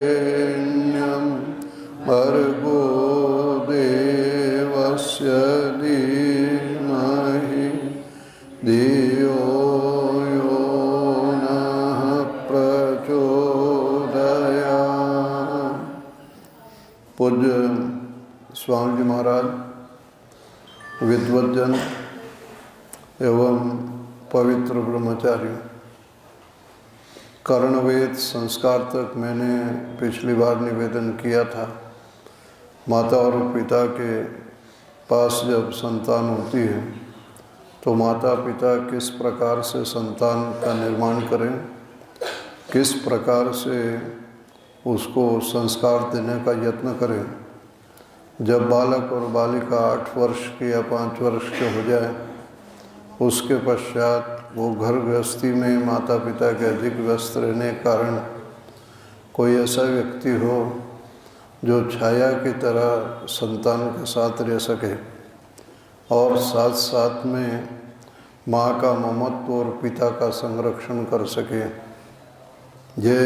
ण्यं भर्गो देवस्य धीमहि धियो यो नः प्रचोदयात्। पूज्य स्वामी जी महाराज, विद्वज्जन एवं पवित्र ब्रह्मचारी, कर्णवेद संस्कार तक मैंने पिछली बार निवेदन किया था। माता और पिता के पास जब संतान होती है तो माता पिता किस प्रकार से संतान का निर्माण करें, किस प्रकार से उसको संस्कार देने का यत्न करें। जब बालक और बालिका 8 वर्ष की या 5 वर्ष के हो जाए, उसके पश्चात वो घर गृहस्थी में माता पिता के अधिक व्यस्त रहने के कारण कोई ऐसा व्यक्ति हो जो छाया की तरह संतान के साथ रह सके और साथ साथ में माँ का ममत्व और पिता का संरक्षण कर सके। ये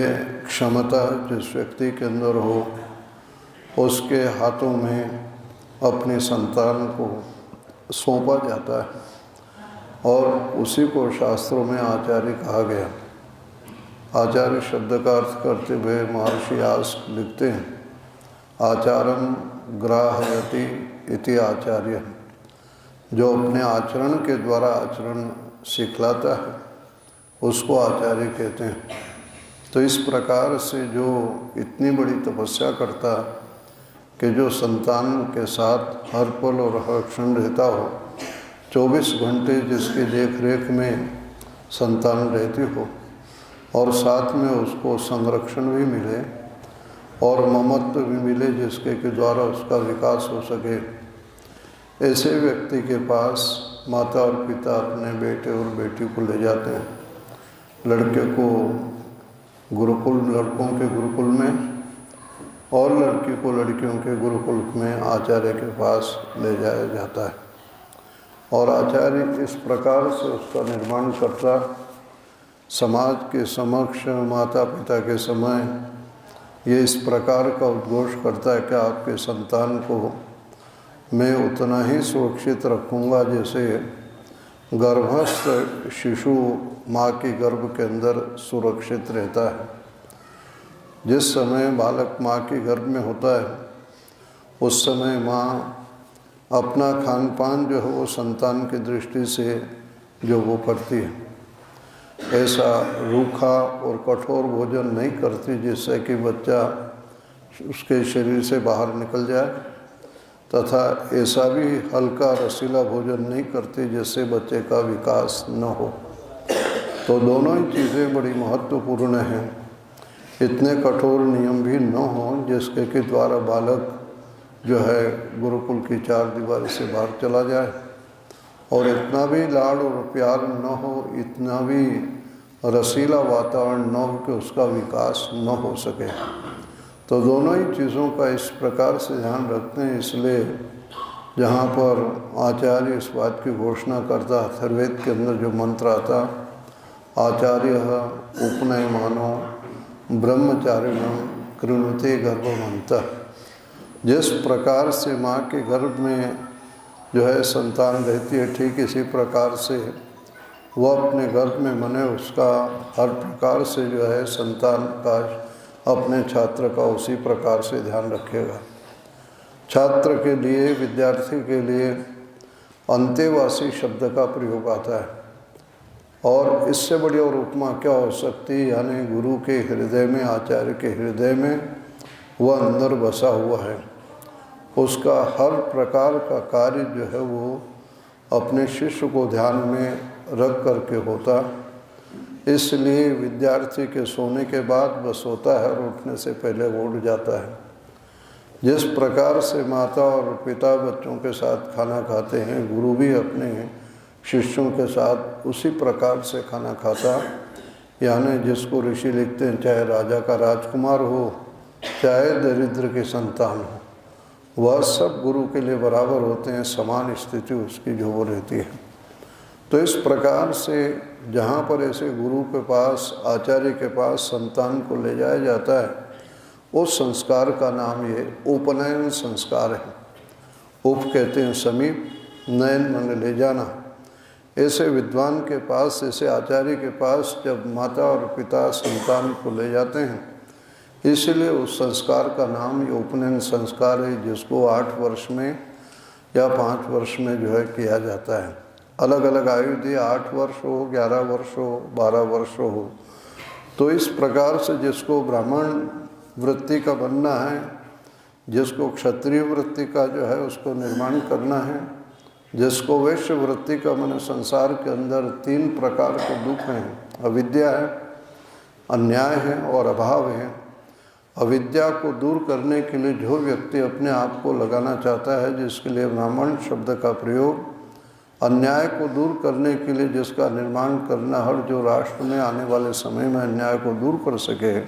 क्षमता जिस व्यक्ति के अंदर हो, उसके हाथों में अपनी संतान को सौंपा जाता है और उसी को शास्त्रों में आचार्य कहा गया। आचार्य शब्द का अर्थ करते हुए महर्षि आस लिखते हैं, आचारम ग्राहयति इति आचार्य। जो अपने आचरण के द्वारा आचरण सिखलाता है उसको आचार्य कहते हैं। तो इस प्रकार से जो इतनी बड़ी तपस्या करता कि जो संतान के साथ हर पल और हर क्षण रहता हो, 24 घंटे जिसकी देख रेख में संतान रहती हो और साथ में उसको संरक्षण भी मिले और ममत्व भी मिले जिसके के द्वारा उसका विकास हो सके, ऐसे व्यक्ति के पास माता और पिता अपने बेटे और बेटी को ले जाते हैं। लड़के को गुरुकुल, लड़कों के गुरुकुल में, और लड़की को लड़कियों के गुरुकुल में आचार्य के पास ले जाया जाता है। और आचार्य इस प्रकार से उसका निर्माण करता, समाज के समक्ष माता पिता के समय ये इस प्रकार का उद्घोष करता है कि आपके संतान को मैं उतना ही सुरक्षित रखूँगा जैसे गर्भस्थ शिशु माँ के गर्भ के अंदर सुरक्षित रहता है। जिस समय बालक माँ के गर्भ में होता है उस समय माँ अपना खान पान जो है वो संतान की दृष्टि से जो वो करती है, ऐसा रूखा और कठोर भोजन नहीं करती जिससे कि बच्चा उसके शरीर से बाहर निकल जाए, तथा ऐसा भी हल्का रसीला भोजन नहीं करती जिससे बच्चे का विकास न हो। तो दोनों ही चीज़ें बड़ी महत्वपूर्ण हैं। इतने कठोर नियम भी न हो जिसके के द्वारा बालक जो है गुरुकुल की 4 दीवारी से बाहर चला जाए, और इतना भी लाड़ और प्यार न हो, इतना भी रसीला वातावरण न हो कि उसका विकास न हो सके। तो दोनों ही चीज़ों का इस प्रकार से ध्यान रखते हैं। इसलिए जहाँ पर आचार्य इस बात की घोषणा करता, अथर्ववेद के अंदर जो मंत्र आता, आचार्य उपनयमानो ब्रह्मचारिणं कृणुते गर्भमन्तः। जिस प्रकार से माँ के गर्भ में जो है संतान रहती है, ठीक इसी प्रकार से वह अपने गर्भ में मने उसका हर प्रकार से जो है संतान का, अपने छात्र का उसी प्रकार से ध्यान रखेगा। छात्र के लिए, विद्यार्थी के लिए अंतेवासी शब्द का प्रयोग आता है, और इससे बड़ी और उपमा क्या हो सकती है। यानी गुरु के हृदय में, आचार्य के हृदय में वह अंदर बसा हुआ है, उसका हर प्रकार का कार्य जो है वो अपने शिष्य को ध्यान में रख करके होता। इसलिए विद्यार्थी के सोने के बाद बस होता है और उठने से पहले वो उठ जाता है। जिस प्रकार से माता और पिता बच्चों के साथ खाना खाते हैं, गुरु भी अपने शिष्यों के साथ उसी प्रकार से खाना खाता। यानी जिसको ऋषि लिखते हैं, चाहे राजा का राजकुमार हो, चाहे दरिद्र की संतान हो, वह सब गुरु के लिए बराबर होते हैं, समान स्थिति उसकी जो वो रहती है। तो इस प्रकार से जहाँ पर ऐसे गुरु के पास, आचार्य के पास संतान को ले जाया जाता है, उस संस्कार का नाम ये उपनयन संस्कार है। उप कहते हैं समीप, नयन मन ले जाना। ऐसे विद्वान के पास, ऐसे आचार्य के पास जब माता और पिता संतान को ले जाते हैं, इसलिए उस संस्कार का नाम ये उपनयन संस्कार है, जिसको 8 वर्ष में या 5 वर्ष में जो है किया जाता है। अलग अलग आयु दी, 8 वर्ष हो, 11 वर्ष हो, 12 वर्ष हो। तो इस प्रकार से जिसको ब्राह्मण वृत्ति का बनना है, जिसको क्षत्रिय वृत्ति का जो है उसको निर्माण करना है, जिसको वैश्य वृत्ति का, मैंने संसार के अंदर 3 प्रकार के दुख हैं, अविद्या है, अन्याय है और अभाव है। अविद्या को दूर करने के लिए जो व्यक्ति अपने आप को लगाना चाहता है, जिसके लिए ब्राह्मण शब्द का प्रयोग, अन्याय को दूर करने के लिए जिसका निर्माण करना, हर जो राष्ट्र में आने वाले समय में अन्याय को दूर कर सके,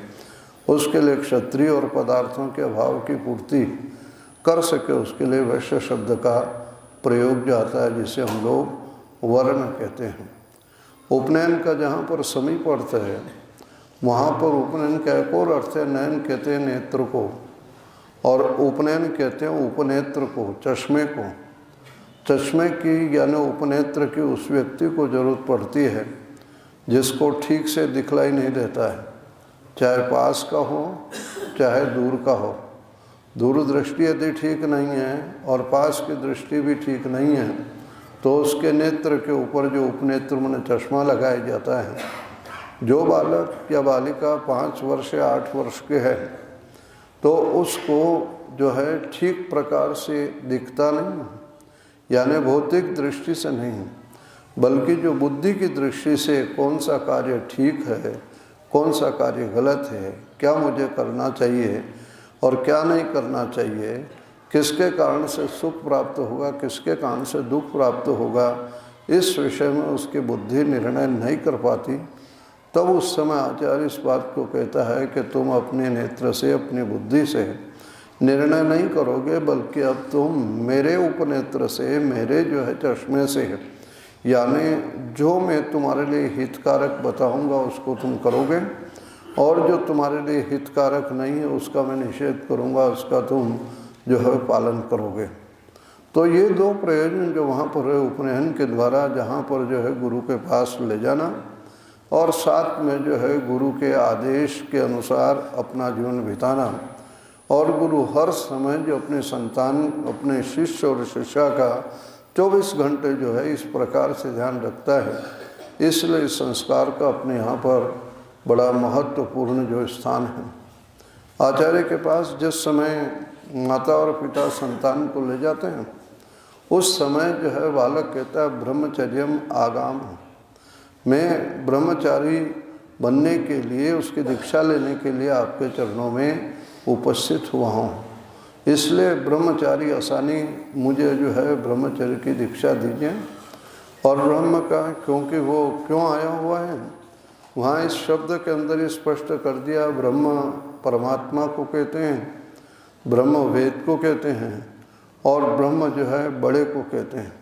उसके लिए क्षत्रिय और पदार्थों के अभाव की पूर्ति कर सके, उसके लिए वैश्य शब्द का प्रयोग जो आता है, जिसे हम लोग वर्ण कहते हैं। उपनयन का जहाँ पर समीप अर्थ है, वहाँ पर उपनयन का एक और अर्थ है। नयन कहते हैं नेत्र को, और उपनयन कहते हैं उपनेत्र को, चश्मे को। चश्मे की यानी उपनेत्र की उस व्यक्ति को जरूरत पड़ती है जिसको ठीक से दिखलाई नहीं देता है, चाहे पास का हो चाहे दूर का हो। दूरदृष्टि यदि ठीक नहीं है और पास की दृष्टि भी ठीक नहीं है, तो उसके नेत्र के ऊपर जो उपनेत्र में चश्मा लगाया जाता है, जो बालक या बालिका 5 वर्ष या 8 वर्ष के है, तो उसको जो है ठीक प्रकार से दिखता नहीं, यानी भौतिक दृष्टि से नहीं, बल्कि जो बुद्धि की दृष्टि से कौन सा कार्य ठीक है, कौन सा कार्य गलत है, क्या मुझे करना चाहिए और क्या नहीं करना चाहिए, किसके कारण से सुख प्राप्त होगा, किसके कारण से दुख प्राप्त होगा, इस विषय में उसकी बुद्धि निर्णय नहीं कर पाती। तब उस समय आचार्य इस बात को कहता है कि तुम अपने नेत्र से, अपनी बुद्धि से निर्णय नहीं करोगे, बल्कि अब तुम मेरे उपनेत्र से, मेरे जो है चश्मे से, यानी जो मैं तुम्हारे लिए हितकारक बताऊंगा उसको तुम करोगे, और जो तुम्हारे लिए हितकारक नहीं है उसका मैं निषेध करूंगा, उसका तुम जो है पालन करोगे। तो ये 2 प्रयोजन जो वहाँ पर है उपनयन के द्वारा, जहाँ पर जो है गुरु के पास ले जाना और साथ में जो है गुरु के आदेश के अनुसार अपना जीवन बिताना, और गुरु हर समय जो अपने संतान, अपने शिष्य और शिष्या का 24 घंटे जो है इस प्रकार से ध्यान रखता है। इसलिए इस संस्कार का अपने यहाँ पर बड़ा महत्वपूर्ण जो स्थान है। आचार्य के पास जिस समय माता और पिता संतान को ले जाते हैं, उस समय जो है बालक कहता है ब्रह्मचर्यम आगाम, मैं ब्रह्मचारी बनने के लिए, उसकी दीक्षा लेने के लिए आपके चरणों में उपस्थित हुआ हूँ, इसलिए ब्रह्मचारी आसानी मुझे जो है ब्रह्मचर्य की दीक्षा दीजिए। और ब्रह्म का क्योंकि वो क्यों आया हुआ है, वहाँ इस शब्द के अंदर ही स्पष्ट कर दिया। ब्रह्म परमात्मा को कहते हैं, ब्रह्म वेद को कहते हैं, और ब्रह्म जो है बड़े को कहते हैं।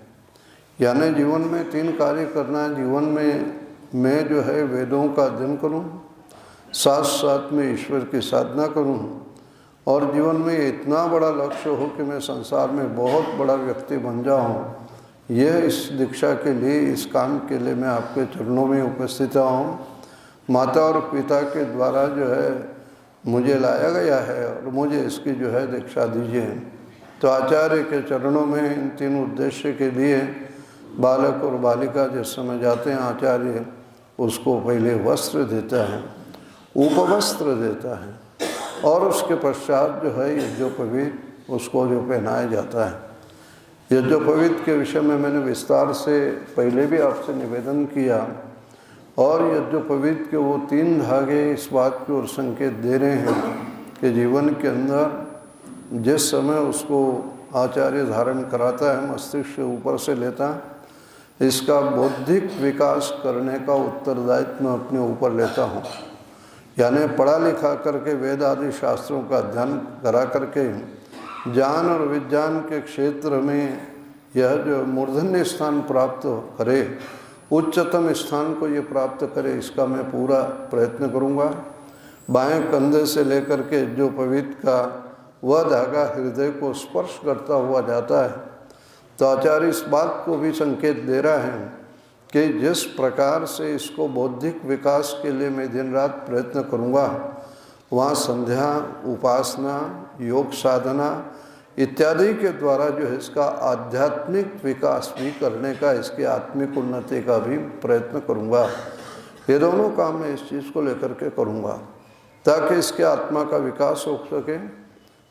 यानी जीवन में 3 कार्य करना है। जीवन में मैं जो है वेदों का अध्ययन करूं, साथ साथ में ईश्वर की साधना करूं, और जीवन में इतना बड़ा लक्ष्य हो कि मैं संसार में बहुत बड़ा व्यक्ति बन जाऊं। यह इस दीक्षा के लिए, इस काम के लिए मैं आपके चरणों में उपस्थित हूँ। माता और पिता के द्वारा जो है मुझे लाया गया है, और मुझे इसकी जो है दीक्षा दीजिए। तो आचार्य के चरणों में इन 3 उद्देश्य के लिए बालक और बालिका जिस समय जाते हैं, आचार्य उसको पहले वस्त्र देता है, उपवस्त्र देता है, और उसके पश्चात जो है यज्ञोपवीत उसको जो पहनाया जाता है। यज्ञोपवीत के विषय में मैंने विस्तार से पहले भी आपसे निवेदन किया, और यज्ञोपवीत के वो 3 धागे इस बात की ओर संकेत दे रहे हैं कि जीवन के अंदर जिस समय उसको आचार्य धारण कराता है, मस्तिष्क से ऊपर से लेता है, इसका बौद्धिक विकास करने का उत्तरदायित्व मैं अपने ऊपर लेता हूँ। यानी पढ़ा लिखा करके वेद आदि शास्त्रों का अध्ययन करा करके ज्ञान और विज्ञान के क्षेत्र में यह जो मूर्धन्य स्थान प्राप्त करे, उच्चतम स्थान को ये प्राप्त करे, इसका मैं पूरा प्रयत्न करूँगा। बाएं कंधे से लेकर के जो पवित्र का वह धागा हृदय को स्पर्श करता हुआ जाता है। तो आचार्य इस बात को भी संकेत दे रहा है कि जिस प्रकार से इसको बौद्धिक विकास के लिए मैं दिन रात प्रयत्न करूँगा, वहाँ संध्या, उपासना, योग साधना इत्यादि के द्वारा जो है इसका आध्यात्मिक विकास भी करने का, इसकी आत्मिक उन्नति का भी प्रयत्न करूँगा। ये दोनों काम मैं इस चीज़ को लेकर के करूँगा ताकि इसके आत्मा का विकास हो सके,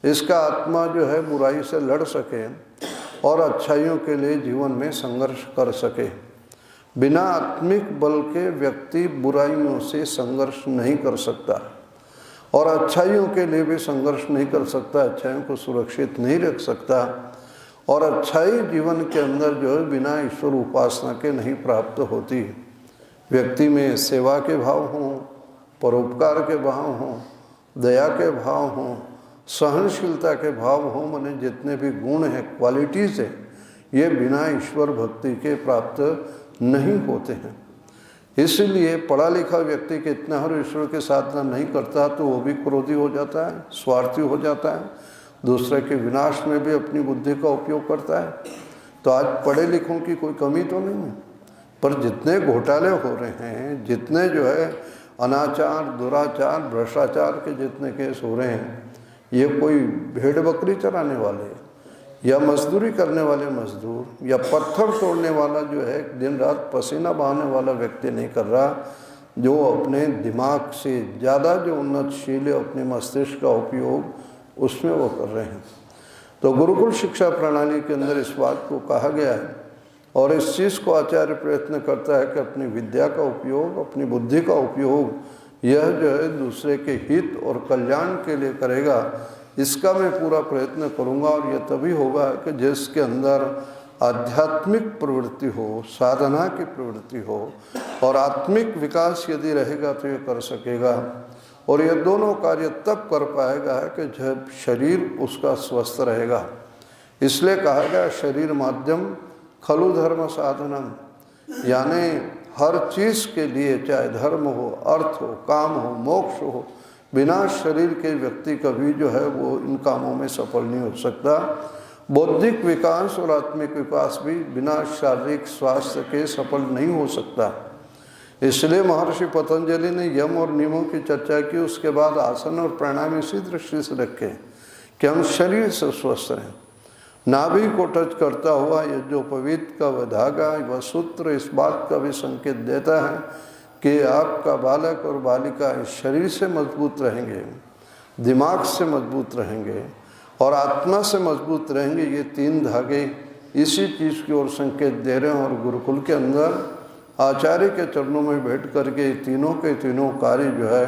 इसका आत्मा जो है बुराई से लड़ सके और अच्छाइयों के लिए जीवन में संघर्ष कर सके। बिना आत्मिक बल के व्यक्ति बुराइयों से संघर्ष नहीं कर सकता और अच्छाइयों के लिए भी संघर्ष नहीं कर सकता, अच्छाइयों को सुरक्षित नहीं रख सकता। और अच्छाई जीवन के अंदर जो है बिना ईश्वर उपासना के नहीं प्राप्त होती। व्यक्ति में सेवा के भाव हों, परोपकार के भाव हों, दया के भाव हों, सहनशीलता के भाव हों, माने जितने भी गुण हैं, क्वालिटीज़ हैं, ये बिना ईश्वर भक्ति के प्राप्त नहीं होते हैं। इसलिए पढ़ा लिखा व्यक्ति कितना हर ईश्वर की साधना नहीं करता तो वो भी क्रोधी हो जाता है, स्वार्थी हो जाता है, दूसरे के विनाश में भी अपनी बुद्धि का उपयोग करता है। तो आज पढ़े लिखों की कोई कमी तो नहीं है, पर जितने घोटाले हो रहे हैं, जितने जो है अनाचार, दुराचार, भ्रष्टाचार के जितने केस हो रहे हैं, ये कोई भेड़ बकरी चराने वाले या मजदूरी करने वाले मजदूर या पत्थर तोड़ने वाला जो है दिन रात पसीना बहाने वाला व्यक्ति नहीं कर रहा, जो अपने दिमाग से ज़्यादा जो उन्नतशील है अपने मस्तिष्क का उपयोग उसमें वो कर रहे हैं। तो गुरुकुल शिक्षा प्रणाली के अंदर इस बात को कहा गया है और इस चीज़ को आचार्य प्रयत्न करता है कि अपनी विद्या का उपयोग, अपनी बुद्धि का उपयोग यह जो है दूसरे के हित और कल्याण के लिए करेगा। इसका मैं पूरा प्रयत्न करूंगा और यह तभी होगा कि जिसके अंदर आध्यात्मिक प्रवृत्ति हो, साधना की प्रवृत्ति हो और आत्मिक विकास यदि रहेगा तो ये कर सकेगा। और ये दोनों कार्य तब कर पाएगा कि जब शरीर उसका स्वस्थ रहेगा। इसलिए कहा गया शरीर माध्यम खलु धर्म साधनम, यानी हर चीज़ के लिए, चाहे धर्म हो, अर्थ हो, काम हो, मोक्ष हो, बिना शरीर के व्यक्ति कभी जो है वो इन कामों में सफल नहीं हो सकता। बौद्धिक विकास और आत्मिक विकास भी बिना शारीरिक स्वास्थ्य के सफल नहीं हो सकता। इसलिए महर्षि पतंजलि ने यम और नियमों की चर्चा की, उसके बाद आसन और प्राणायाम इसी दृष्टि से रखे कि हम शरीर से स्वस्थ रहें। नाभि को टच करता हुआ ये जो पवित्र का वह धागा, वह सूत्र इस बात का भी संकेत देता है कि आपका बालक और बालिका इस शरीर से मजबूत रहेंगे, दिमाग से मजबूत रहेंगे और आत्मा से मजबूत रहेंगे। ये तीन धागे इसी चीज़ की ओर संकेत दे रहे हैं और गुरुकुल के अंदर आचार्य के चरणों में बैठ करके तीनों के तीनों कार्य जो है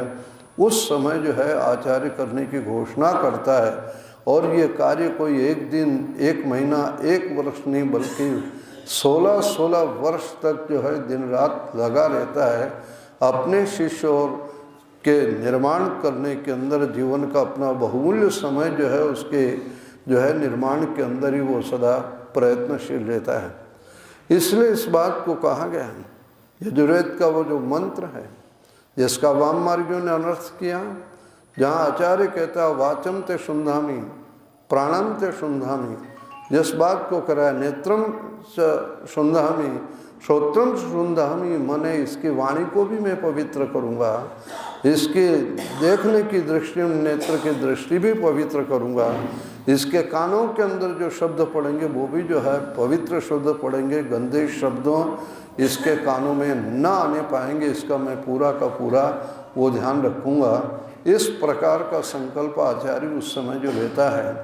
उस समय जो है आचार्य करने की घोषणा करता है। और ये कार्य कोई एक दिन, एक महीना, एक वर्ष नहीं बल्कि 16-16 वर्ष तक जो है दिन रात लगा रहता है अपने शिष्यों के निर्माण करने के अंदर। जीवन का अपना बहुमूल्य समय जो है उसके जो है निर्माण के अंदर ही वो सदा प्रयत्नशील रहता है। इसलिए इस बात को कहा गया है, यजुर्वेद का वो जो मंत्र है जिसका वाम मार्गियों ने अनर्थ किया, जहाँ आचार्य कहता है वाचम ते शुंधामी, प्राणम ते शुंधामी, जिस बात को कराया नेत्रम शुंधामी, श्रोत्रम शुंधामी, मने इसकी वाणी को भी मैं पवित्र करूँगा, इसके देखने की दृष्टि, नेत्र की दृष्टि भी पवित्र करूँगा, इसके कानों के अंदर जो शब्द पड़ेंगे वो भी जो है पवित्र शब्द पड़ेंगे, गंदे शब्दों इसके कानों में न आने पाएंगे, इसका मैं पूरा का पूरा वो ध्यान रखूँगा। इस प्रकार का संकल्प आचार्य उस समय जो लेता है,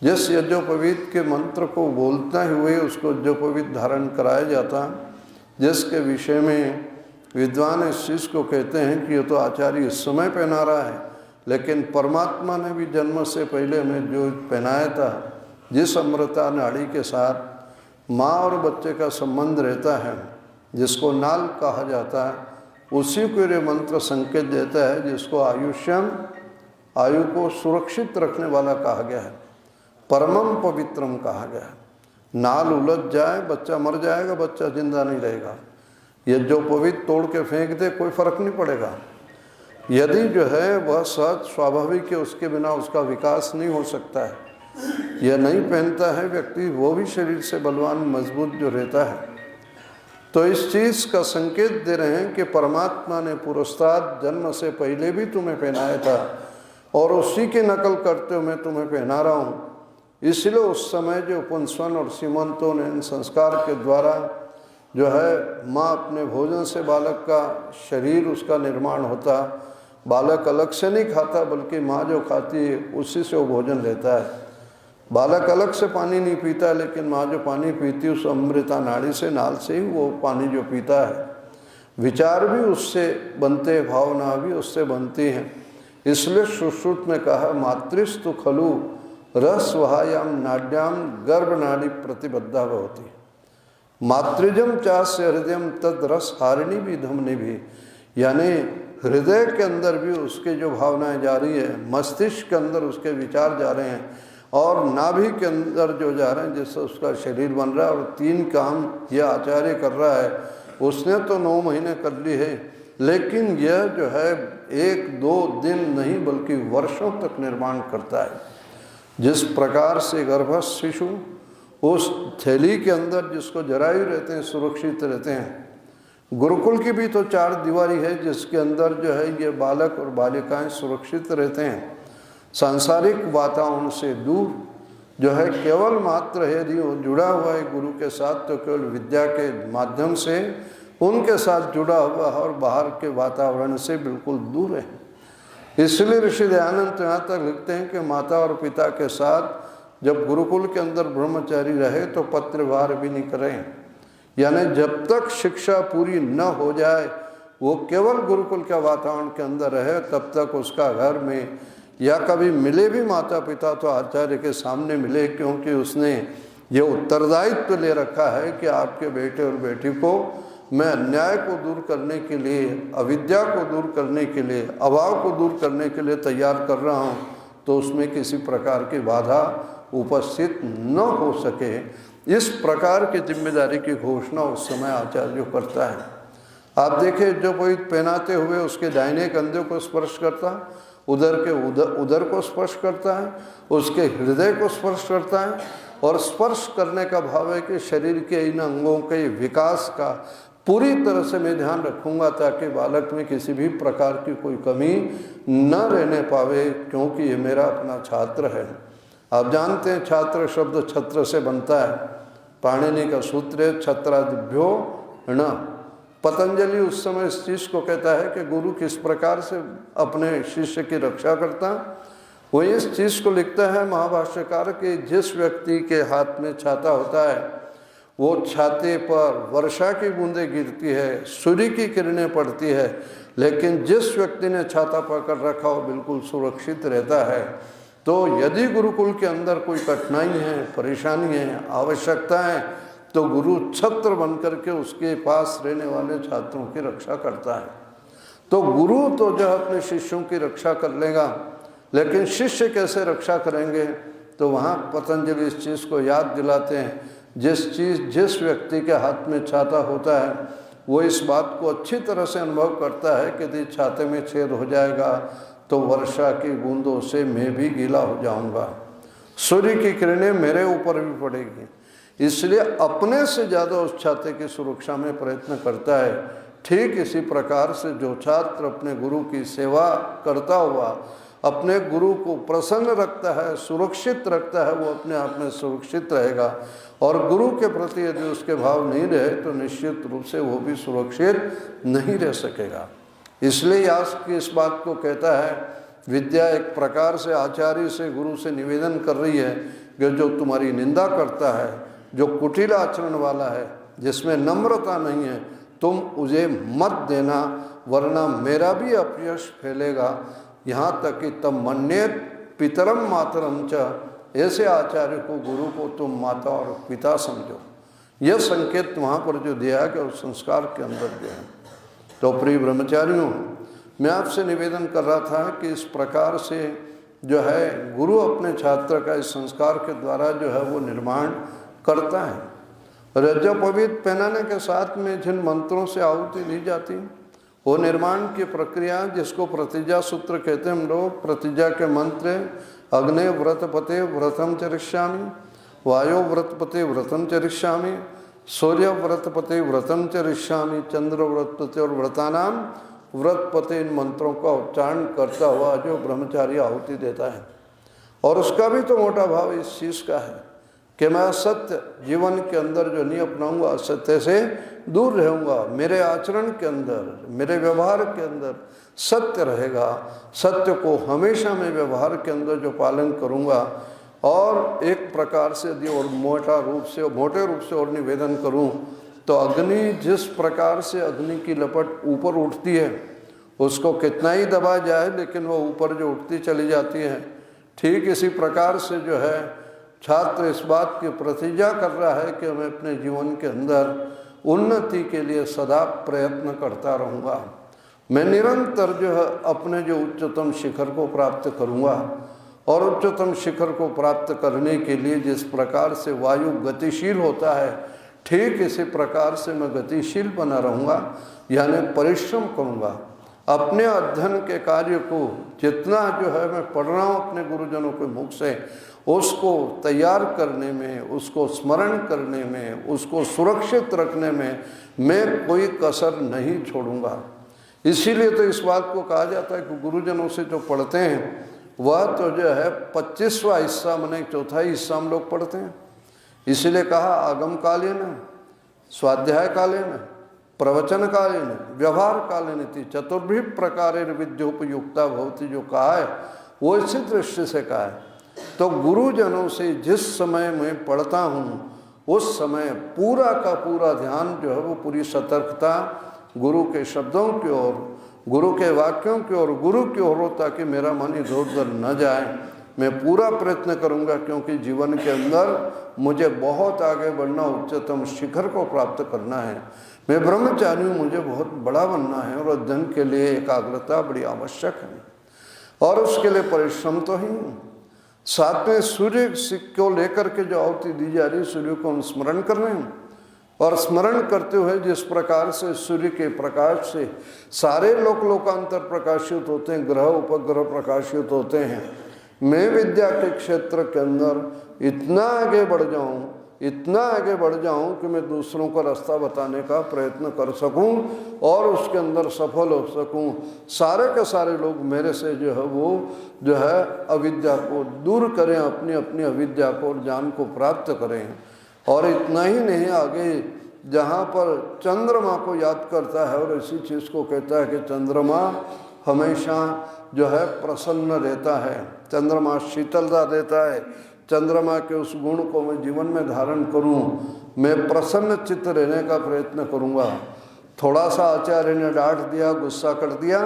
जिस यज्ञोपवीत के मंत्र को बोलते हुए उसको यज्ञोपवीत धारण कराया जाता, जिसके विषय में विद्वान इस चीज़ को कहते हैं कि ये तो आचार्य इस समय पहना रहा है, लेकिन परमात्मा ने भी जन्म से पहले हमें जो पहनाया था, जिस अमृता नाड़ी के साथ माँ और बच्चे का संबंध रहता है, जिसको नाल कहा जाता है, उसी को ये मंत्र संकेत देता है, जिसको आयुष्यम, आयु को सुरक्षित रखने वाला कहा गया है, परमम पवित्रम कहा गया है। नाल उलझ जाए बच्चा मर जाएगा, बच्चा जिंदा नहीं रहेगा। ये जो पवित्र तोड़ के फेंक दे कोई फर्क नहीं पड़ेगा। यदि जो है वह सहज स्वाभाविक है, उसके बिना उसका विकास नहीं हो सकता है, यह नहीं पहनता है व्यक्ति, वो भी शरीर से बलवान मजबूत जो रहता है। तो इस चीज़ का संकेत दे रहे हैं कि परमात्मा ने पुरस्ताद जन्म से पहले भी तुम्हें पहनाया था और उसी की नकल करते हुए मैं तुम्हें पहना रहा हूँ। इसलिए उस समय जो पुंसवन और सीमंतों ने इन संस्कार के द्वारा जो है माँ अपने भोजन से बालक का शरीर उसका निर्माण होता, बालक अलग से नहीं खाता बल्कि माँ जो खाती है उसी से वो भोजन लेता है। बालक अलग से पानी नहीं पीता, लेकिन माँ जो पानी पीती है उस अमृता नाड़ी से, नाल से ही वो पानी जो पीता है। विचार भी उससे बनते, भावना भी उससे बनती हैं। इसलिए सुश्रुत में कहा मातृस्तु खलु रस वहायाम नाड्याम गर्भ नाड़ी प्रतिबद्धा होती। मातृजम चास्य हृदयम तद रस हारिणी भी धमनी भी, यानी हृदय के अंदर भी उसके जो भावनाएं जा रही है, मस्तिष्क के अंदर उसके विचार जा रहे हैं और नाभि के अंदर जो जा रहे हैं जिससे उसका शरीर बन रहा है। और 3 काम यह आचार्य कर रहा है। उसने तो 9 महीने कर ली है, लेकिन यह जो है 1-2 दिन नहीं बल्कि वर्षों तक निर्माण करता है। जिस प्रकार से गर्भस्थ शिशु उस थैली के अंदर जिसको जरायु रहते हैं सुरक्षित रहते हैं, गुरुकुल की भी तो 4 दीवारी है जिसके अंदर जो है ये बालक और बालिकाएं सुरक्षित रहते हैं सांसारिक वातावरण से दूर। जो है केवल मात्र है यदि वो जुड़ा हुआ है गुरु के साथ तो केवल विद्या के माध्यम से उनके साथ जुड़ा हुआ है और बाहर के वातावरण से बिल्कुल दूर है। इसलिए ऋषि दयानंद तो यहाँ तक लिखते हैं कि माता और पिता के साथ जब गुरुकुल के अंदर ब्रह्मचारी रहे तो पत्र व्यवहार भी नहीं करें, यानी जब तक शिक्षा पूरी न हो जाए वो केवल गुरुकुल के वातावरण के अंदर रहे तब तक उसका घर में या कभी मिले भी माता पिता तो आचार्य के सामने मिले, क्योंकि उसने ये उत्तरदायित्व ले रखा है कि आपके बेटे और बेटी को मैं अन्याय को दूर करने के लिए, अविद्या को दूर करने के लिए, अभाव को दूर करने के लिए तैयार कर रहा हूँ, तो उसमें किसी प्रकार की बाधा उपस्थित न हो सके। इस प्रकार की जिम्मेदारी की घोषणा उस समय आचार्य करता है। आप देखें जो कोई पहनाते हुए उसके दाहिने कंधे को स्पर्श करता, उधर के उधर को स्पर्श करता है, उसके हृदय को स्पर्श करता है और स्पर्श करने का भाव है कि शरीर के इन अंगों के विकास का पूरी तरह से मैं ध्यान रखूंगा ताकि बालक में किसी भी प्रकार की कोई कमी न रहने पावे, क्योंकि ये मेरा अपना छात्र है। आप जानते हैं छात्र शब्द छत्र से बनता है, पाणिनि का सूत्र है छत्रादिभ्यो ण। पतंजलि उस समय इस चीज़ को कहता है कि गुरु किस प्रकार से अपने शिष्य की रक्षा करता, वो इस चीज़ को लिखता है महाभाष्यकार कि जिस व्यक्ति के हाथ में छाता होता है वो छाते पर वर्षा की बूंदें गिरती है, सूर्य की किरणें पड़ती है, लेकिन जिस व्यक्ति ने छाता पकड़ रखा वो बिल्कुल सुरक्षित रहता है। तो यदि गुरुकुल के अंदर कोई कठिनाई है, परेशानी है, आवश्यकता है, तो गुरु छत्र बन करके उसके पास रहने वाले छात्रों की रक्षा करता है। तो गुरु तो जो अपने शिष्यों की रक्षा कर लेगा, लेकिन शिष्य कैसे रक्षा करेंगे, तो वहाँ पतंजलि इस चीज़ को याद दिलाते हैं जिस व्यक्ति के हाथ में छाता होता है वो इस बात को अच्छी तरह से अनुभव करता है कि यदि छाते में छेद हो जाएगा तो वर्षा की बूंदों से मैं भी गीला हो जाऊंगा, सूर्य की किरणें मेरे ऊपर भी पड़ेगी। इसलिए अपने से ज़्यादा उस छाते की सुरक्षा में प्रयत्न करता है। ठीक इसी प्रकार से जो छात्र अपने गुरु की सेवा करता हुआ अपने गुरु को प्रसन्न रखता है, सुरक्षित रखता है, वो अपने आप में सुरक्षित रहेगा। और गुरु के प्रति यदि उसके भाव नहीं रहे तो निश्चित रूप से वो भी सुरक्षित नहीं रह सकेगा। इसलिए यास की इस बात को कहता है, विद्या एक प्रकार से आचार्य से गुरु से निवेदन कर रही है कि जो तुम्हारी निंदा करता है, जो कुटिल आचरण वाला है, जिसमें नम्रता नहीं है, तुम उसे मत देना, वरना मेरा भी अपयश फैलेगा। यहाँ तक कि तब मन्येत पितरम मातरम च, ऐसे आचार्य को, गुरु को तुम माता और पिता समझो। यह संकेत वहाँ पर जो दिया गया उस संस्कार के अंदर जो है। तो प्रिय ब्रह्मचारियों, मैं आपसे निवेदन कर रहा था कि इस प्रकार से जो है गुरु अपने छात्र का इस संस्कार के द्वारा जो है वो निर्माण करता है। रजोपवीत पहनाने के साथ में जिन मंत्रों से आहुति दी जाती वो निर्माण की प्रक्रिया जिसको प्रतिज्ञा सूत्र कहते हैं हम लोग, प्रतिज्ञा के मंत्र अग्नि व्रतपते व्रतम चरिष्यामि, वायु व्रतपते व्रतम चरिष्यामि, सूर्य व्रतपते व्रतम चरिष्यामि, चंद्र व्रतपते और व्रतानाम व्रतपते, इन मंत्रों का उच्चारण करता हुआ जो ब्रह्मचारी आहुति देता है, और उसका भी तो मोटा भाव इस चीज़ का है कि मैं असत्य जीवन के अंदर जो नहीं अपनाऊंगा, असत्य से दूर रहूंगा, मेरे आचरण के अंदर, मेरे व्यवहार के अंदर सत्य रहेगा, सत्य को हमेशा मैं व्यवहार के अंदर जो पालन करूंगा। और एक प्रकार से यदि और मोटे रूप से और निवेदन करूं तो अग्नि जिस प्रकार से अग्नि की लपट ऊपर उठती है, उसको कितना ही दबा जाए लेकिन वो ऊपर जो उठती चली जाती है, ठीक इसी प्रकार से जो है छात्र इस बात की प्रतिज्ञा कर रहा है कि मैं अपने जीवन के अंदर उन्नति के लिए सदा प्रयत्न करता रहूँगा, मैं निरंतर जो है अपने जो उच्चतम शिखर को प्राप्त करूँगा। और उच्चतम शिखर को प्राप्त करने के लिए जिस प्रकार से वायु गतिशील होता है, ठीक इसी प्रकार से मैं गतिशील बना रहूँगा, यानी परिश्रम करूँगा। अपने अध्ययन के कार्य को जितना जो है मैं पढ़ रहा हूँ अपने गुरुजनों के मुख से, उसको तैयार करने में, उसको स्मरण करने में, उसको सुरक्षित रखने में मैं कोई कसर नहीं छोड़ूंगा। इसीलिए तो इस बात को कहा जाता है कि गुरुजनों से जो पढ़ते हैं वह तो जो है 25वां हिस्सा माने चौथाई हिस्सा हम लोग पढ़ते हैं। इसीलिए कहा आगम कालीन, स्वाध्याय कालीन, प्रवचन कालीन, व्यवहार कालीन इति चतुर्भि प्रकारेण विद्योपयुक्ता भवति, जो कहा है वो इसी दृष्टि से कहा है। तो गुरुजनों से जिस समय मैं पढ़ता हूँ उस समय पूरा का पूरा ध्यान जो है वो पूरी सतर्कता गुरु के शब्दों की ओर, गुरु के वाक्यों की ओर, गुरु की ओर हो, ताकि मेरा मन इधर उधर न जाए। मैं पूरा प्रयत्न करूंगा क्योंकि जीवन के अंदर मुझे बहुत आगे बढ़ना, उच्चतम शिखर को प्राप्त करना है। मैं ब्रह्मचारी हूँ, मुझे बहुत बड़ा बनना है और अध्ययन के लिए एकाग्रता बड़ी आवश्यक है और उसके लिए परिश्रम तो ही। साथ में सूर्य को लेकर के जो आहुति दी जा रही, सूर्य को हम स्मरण कर रहे हैं और स्मरण करते हुए जिस प्रकार से सूर्य के प्रकाश से सारे लोकांतर प्रकाशित होते हैं, ग्रह उपग्रह प्रकाशित होते हैं, मैं विद्या के क्षेत्र के अंदर इतना आगे बढ़ जाऊं, इतना आगे बढ़ जाऊं कि मैं दूसरों को रास्ता बताने का प्रयत्न कर सकूं और उसके अंदर सफल हो सकूं। सारे के सारे लोग मेरे से जो है वो जो है अविद्या को दूर करें, अपनी अपनी अविद्या को और ज्ञान को प्राप्त करें। और इतना ही नहीं, आगे जहाँ पर चंद्रमा को याद करता है और इसी चीज़ को कहता है कि चंद्रमा हमेशा जो है प्रसन्न रहता है, चंद्रमा शीतलता देता है, चंद्रमा के उस गुण को मैं जीवन में धारण करूं, मैं प्रसन्न चित्त रहने का प्रयत्न करूंगा। थोड़ा सा आचार्य ने डांट दिया, गुस्सा कर दिया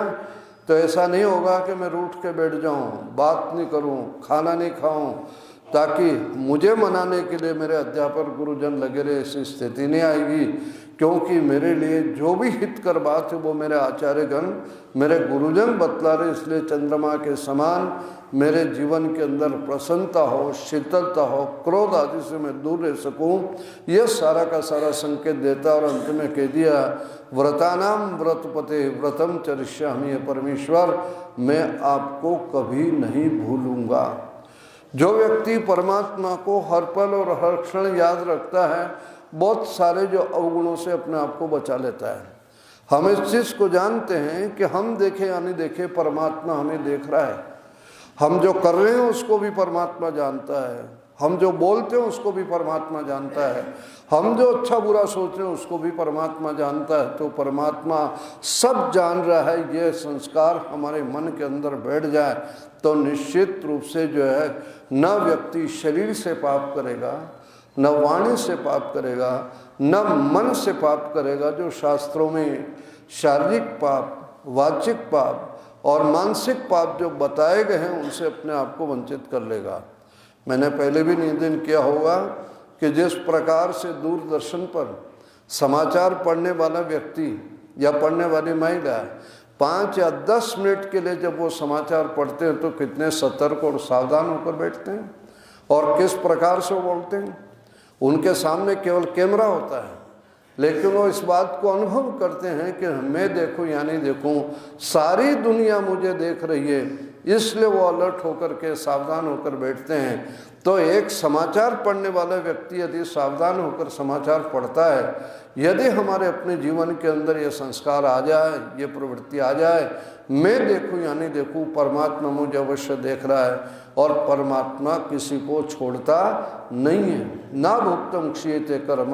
तो ऐसा नहीं होगा कि मैं रूठ के बैठ जाऊं, बात नहीं करूं, खाना नहीं खाऊं, ताकि मुझे मनाने के लिए मेरे अध्यापक गुरुजन लगे रहे, ऐसी स्थिति नहीं आएगी। क्योंकि मेरे लिए जो भी हितकर बात है वो मेरे आचार्यगण, मेरे गुरुजन बतला रहे, इसलिए चंद्रमा के समान मेरे जीवन के अंदर प्रसन्नता हो, शीतलता हो, क्रोध आदि से मैं दूर रह सकूं, यह सारा का सारा संकेत देता। और अंत में कह दिया व्रतानाम व्रतपते व्रतम चरिष्यामि, ये परमेश्वर मैं आपको कभी नहीं भूलूंगा। जो व्यक्ति परमात्मा को हर पल और हर क्षण याद रखता है, बहुत सारे जो अवगुणों से अपने आप को बचा लेता है। हम इस चीज़ को जानते हैं कि हम देखें या नहीं देखें, परमात्मा हमें देख रहा है। हम जो कर रहे हैं उसको भी परमात्मा जानता है, हम जो बोलते हैं उसको भी परमात्मा जानता है, हम जो अच्छा बुरा सोच रहे हैं उसको भी परमात्मा जानता है। तो परमात्मा सब जान रहा है। ये संस्कार हमारे मन के अंदर बैठ जाए तो निश्चित रूप से जो है न व्यक्ति शरीर से पाप करेगा, न वाणी से पाप करेगा, न मन से पाप करेगा। जो शास्त्रों में शारीरिक पाप, वाचिक पाप और मानसिक पाप जो बताए गए हैं उनसे अपने आप को वंचित कर लेगा। मैंने पहले भी निवेदन किया होगा कि जिस प्रकार से दूरदर्शन पर समाचार पढ़ने वाला व्यक्ति या पढ़ने वाली महिला 5 या 10 मिनट के लिए जब वो समाचार पढ़ते हैं तो कितने सतर्क और सावधान होकर बैठते हैं और किस प्रकार से बोलते हैं। उनके सामने केवल कैमरा होता है, लेकिन वो इस बात को अनुभव करते हैं कि मैं देखूं या नहीं देखूं, सारी दुनिया मुझे देख रही है, इसलिए वो अलर्ट होकर के सावधान होकर बैठते हैं। तो एक समाचार पढ़ने वाला व्यक्ति यदि सावधान होकर समाचार पढ़ता है, यदि हमारे अपने जीवन के अंदर ये संस्कार आ जाए, ये प्रवृत्ति आ जाए, मैं देखूं या नहीं देखूं, परमात्मा मुझे अवश्य देख रहा है और परमात्मा किसी को छोड़ता नहीं है। ना भुगतम क्षीयते कर्म,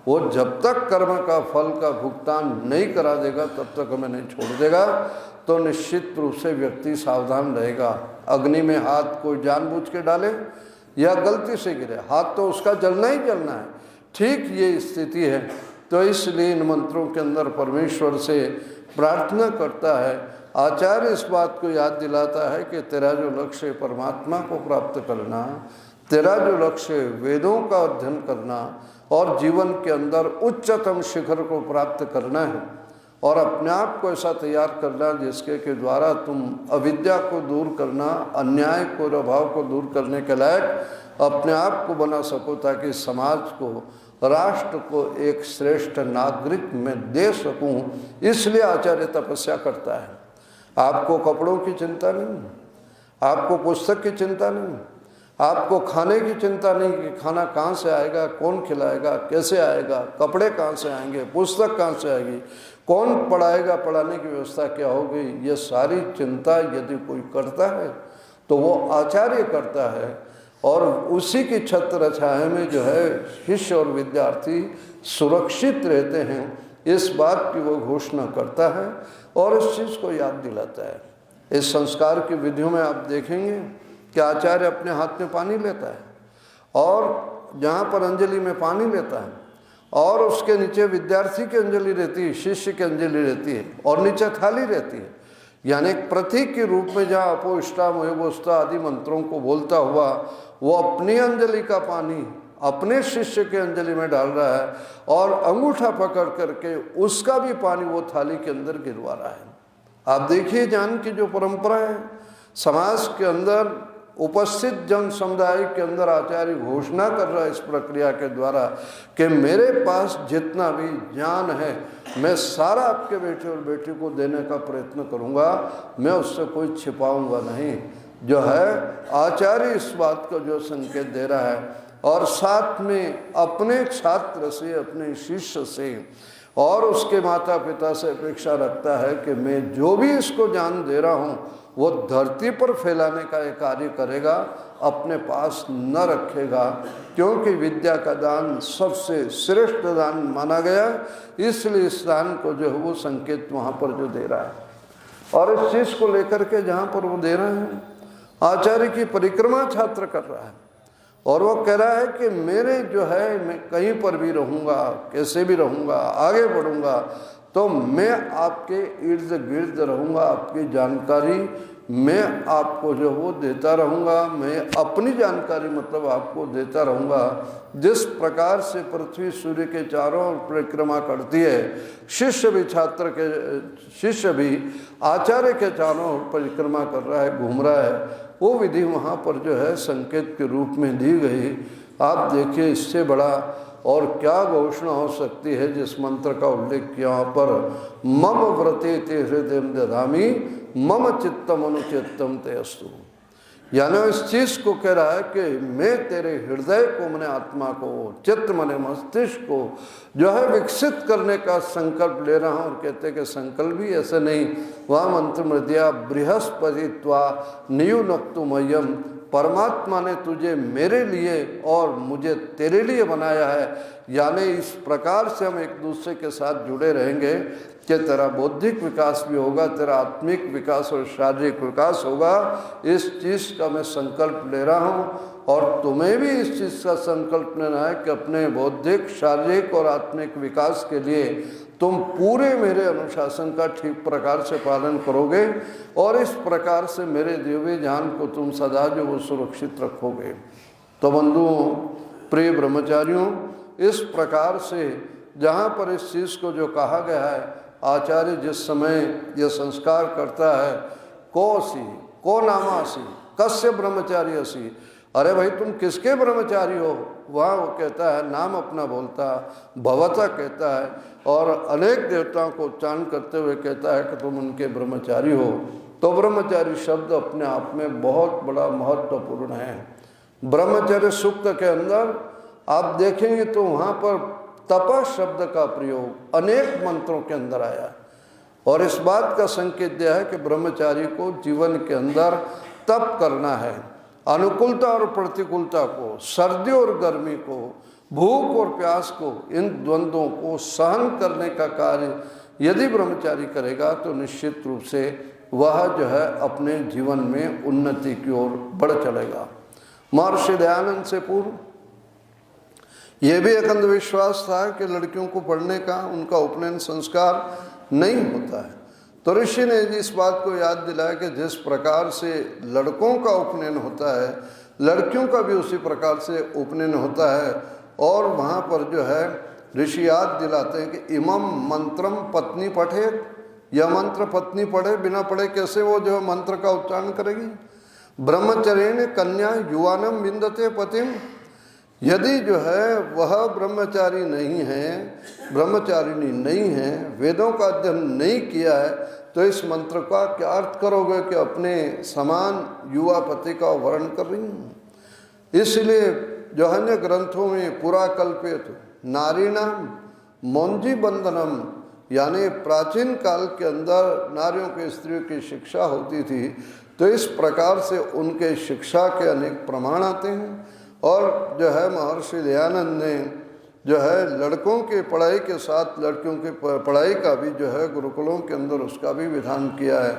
वो जब तक कर्म का फल का भुगतान नहीं करा देगा तब तक हमें नहीं छोड़ देगा। तो निश्चित रूप से व्यक्ति सावधान रहेगा। अग्नि में हाथ कोई जानबूझ के डाले या गलती से गिरे, हाथ तो उसका जलना ही जलना है। ठीक ये स्थिति है। तो इसलिए इन मंत्रों के अंदर परमेश्वर से प्रार्थना करता है। आचार्य इस बात को याद दिलाता है कि तेरा जो लक्ष्य है परमात्मा को प्राप्त करना, तेरा जो लक्ष्य है वेदों का अध्ययन करना और जीवन के अंदर उच्चतम शिखर को प्राप्त करना है और अपने आप को ऐसा तैयार करना जिसके के द्वारा तुम अविद्या को दूर करना, अन्याय को और अभाव को दूर करने के लायक अपने आप को बना सको, ताकि समाज को, राष्ट्र को एक श्रेष्ठ नागरिक में दे सकूं। इसलिए आचार्य तपस्या करता है। आपको कपड़ों की चिंता नहीं, आपको पुस्तक की चिंता नहीं, आपको खाने की चिंता नहीं कि खाना कहाँ से आएगा, कौन खिलाएगा, कैसे आएगा, कपड़े कहाँ से आएंगे, पुस्तक कहाँ से आएगी, कौन पढ़ाएगा, पढ़ाने की व्यवस्था क्या होगी। ये सारी चिंता यदि कोई करता है तो वो आचार्य करता है। और उसी की छत्र छाया में जो है शिष्य और विद्यार्थी सुरक्षित रहते हैं, इस बात की वो घोषणा करता है और इस चीज़ को याद दिलाता है। इस संस्कार की विधियों में आप देखेंगे कि आचार्य अपने हाथ में पानी लेता है और जहाँ पर अंजलि में पानी लेता है और उसके नीचे विद्यार्थी की अंजलि रहती है, शिष्य की अंजलि रहती है और नीचे थाली रहती है। यानी एक प्रतीक के रूप में जहाँ अपो इष्टा मोहबोस्ता आदि मंत्रों को बोलता हुआ वो अपनी अंजलि का पानी अपने शिष्य के अंजलि में डाल रहा है और अंगूठा पकड़ करके उसका भी पानी वो थाली के अंदर गिरवा रहा है। आप देखिए ज्ञान की जो परंपरा है समाज के अंदर उपस्थित जन समुदाय के अंदर आचार्य घोषणा कर रहा है इस प्रक्रिया के द्वारा कि मेरे पास जितना भी ज्ञान है मैं सारा आपके बेटे और बेटी को देने का प्रयत्न करूंगा, मैं उससे कोई छिपाऊंगा नहीं। जो है आचार्य इस बात को जो संकेत दे रहा है और साथ में अपने छात्र से, अपने शिष्य से और उसके माता पिता से अपेक्षा रखता है कि मैं जो भी इसको ज्ञान दे रहा हूँ वो धरती पर फैलाने का एक कार्य करेगा, अपने पास न रखेगा, क्योंकि विद्या का दान सबसे श्रेष्ठ दान माना गया। इसलिए इस दान को जो है वो संकेत वहाँ पर जो दे रहा है और इस चीज़ को लेकर के जहाँ पर वो दे रहे हैं आचार्य की परिक्रमा छात्र कर रहा है और वो कह रहा है कि मेरे जो है मैं कहीं पर भी रहूँगा, कैसे भी रहूँगा, आगे बढ़ूँगा तो मैं आपके इर्द गिर्द रहूँगा, आपकी जानकारी मैं आपको जो वो देता रहूँगा, मैं अपनी जानकारी मतलब आपको देता रहूँगा। जिस प्रकार से पृथ्वी सूर्य के चारों ओर परिक्रमा करती है, शिष्य भी आचार्य के चारों ओर परिक्रमा कर रहा है, घूम रहा है, वो विधि वहाँ पर जो है संकेत के रूप में दी गई। आप देखिए इससे बड़ा और क्या घोषणा हो सकती है जिस मंत्र का उल्लेख किया वहाँ पर, मम व्रते ते हृदय दधामी मम चित्तम अनुचित्तम ते अस्तु। यानी इस चीज़ को कह रहा है कि मैं तेरे हृदय को, मैंने आत्मा को, चित्त मने मस्तिष्क को जो है विकसित करने का संकल्प ले रहा हूँ। और कहते कि संकल्प भी ऐसे नहीं, वह मंत्र मृदिया बृहस्पतित्वा नियुनक्तुमय्यम, परमात्मा ने तुझे मेरे लिए और मुझे तेरे लिए बनाया है। यानी इस प्रकार से हम एक दूसरे के साथ जुड़े रहेंगे कि तेरा बौद्धिक विकास भी होगा, तेरा आत्मिक विकास और शारीरिक विकास होगा। इस चीज़ का मैं संकल्प ले रहा हूँ और तुम्हें भी इस चीज़ का संकल्प लेना है कि अपने बौद्धिक, शारीरिक और आत्मिक विकास के लिए तुम पूरे मेरे अनुशासन का ठीक प्रकार से पालन करोगे और इस प्रकार से मेरे दिए हुए ज्ञान को तुम सदा जो वो सुरक्षित रखोगे। तो बंधुओं, प्रिय ब्रह्मचारियों, इस प्रकार से जहाँ पर इस चीज़ को जो कहा गया है, आचार्य जिस समय यह संस्कार करता है, को नामासी कस्य ब्रह्मचारी असी, अरे भाई तुम किसके ब्रह्मचारी हो? वहाँ वो कहता है, नाम अपना बोलता, भवता कहता है और अनेक देवताओं को उच्चारण करते हुए कहता है कि तुम उनके ब्रह्मचारी हो। तो ब्रह्मचारी शब्द अपने आप में बहुत बड़ा महत्वपूर्ण है। ब्रह्मचर्य सूक्त के अंदर आप देखेंगे तो वहाँ पर तप शब्द का प्रयोग अनेक मंत्रों के अंदर आया और इस बात का संकेत दिया है कि ब्रह्मचारी को जीवन के अंदर तप करना है। अनुकूलता और प्रतिकूलता को, सर्दी और गर्मी को, भूख और प्यास को, इन द्वंद्वों को सहन करने का कार्य यदि ब्रह्मचारी करेगा तो निश्चित रूप से वह जो है अपने जीवन में उन्नति की ओर बढ़ चलेगा। महर्षि दयानंद से पूर्व यह भी एक अंधविश्वास था कि लड़कियों को पढ़ने का, उनका उपनयन संस्कार नहीं होता है। तो ऋषि ने इस बात को याद दिलाया कि जिस प्रकार से लड़कों का उपनयन होता है, लड़कियों का भी उसी प्रकार से उपनयन होता है। और वहाँ पर जो है ऋषि याद दिलाते हैं कि इमम मंत्रम पत्नी पठे, यह मंत्र पत्नी पढ़े, बिना पढ़े कैसे वो जो मंत्र का उच्चारण करेगी। ब्रह्मचर्य कन्या युवानम विंदते पतिम, यदि जो है वह ब्रह्मचारी नहीं है, ब्रह्मचारिणी नहीं है, वेदों का अध्ययन नहीं किया है, तो इस मंत्र का क्या अर्थ करोगे कि अपने समान युवा पति का वर्ण कर रही हूँ। इसलिए जो अन्य ग्रंथों में पुरा कल्पित नारीणाम मौंजी बंधनम, यानी प्राचीन काल के अंदर नारियों के, स्त्रियों की शिक्षा होती थी, तो इस प्रकार से उनके शिक्षा के अनेक प्रमाण आते हैं। और जो है महर्षि दयानंद ने जो है लड़कों के पढ़ाई के साथ लड़कियों की पढ़ाई का भी जो है गुरुकुलों के अंदर उसका भी विधान किया है।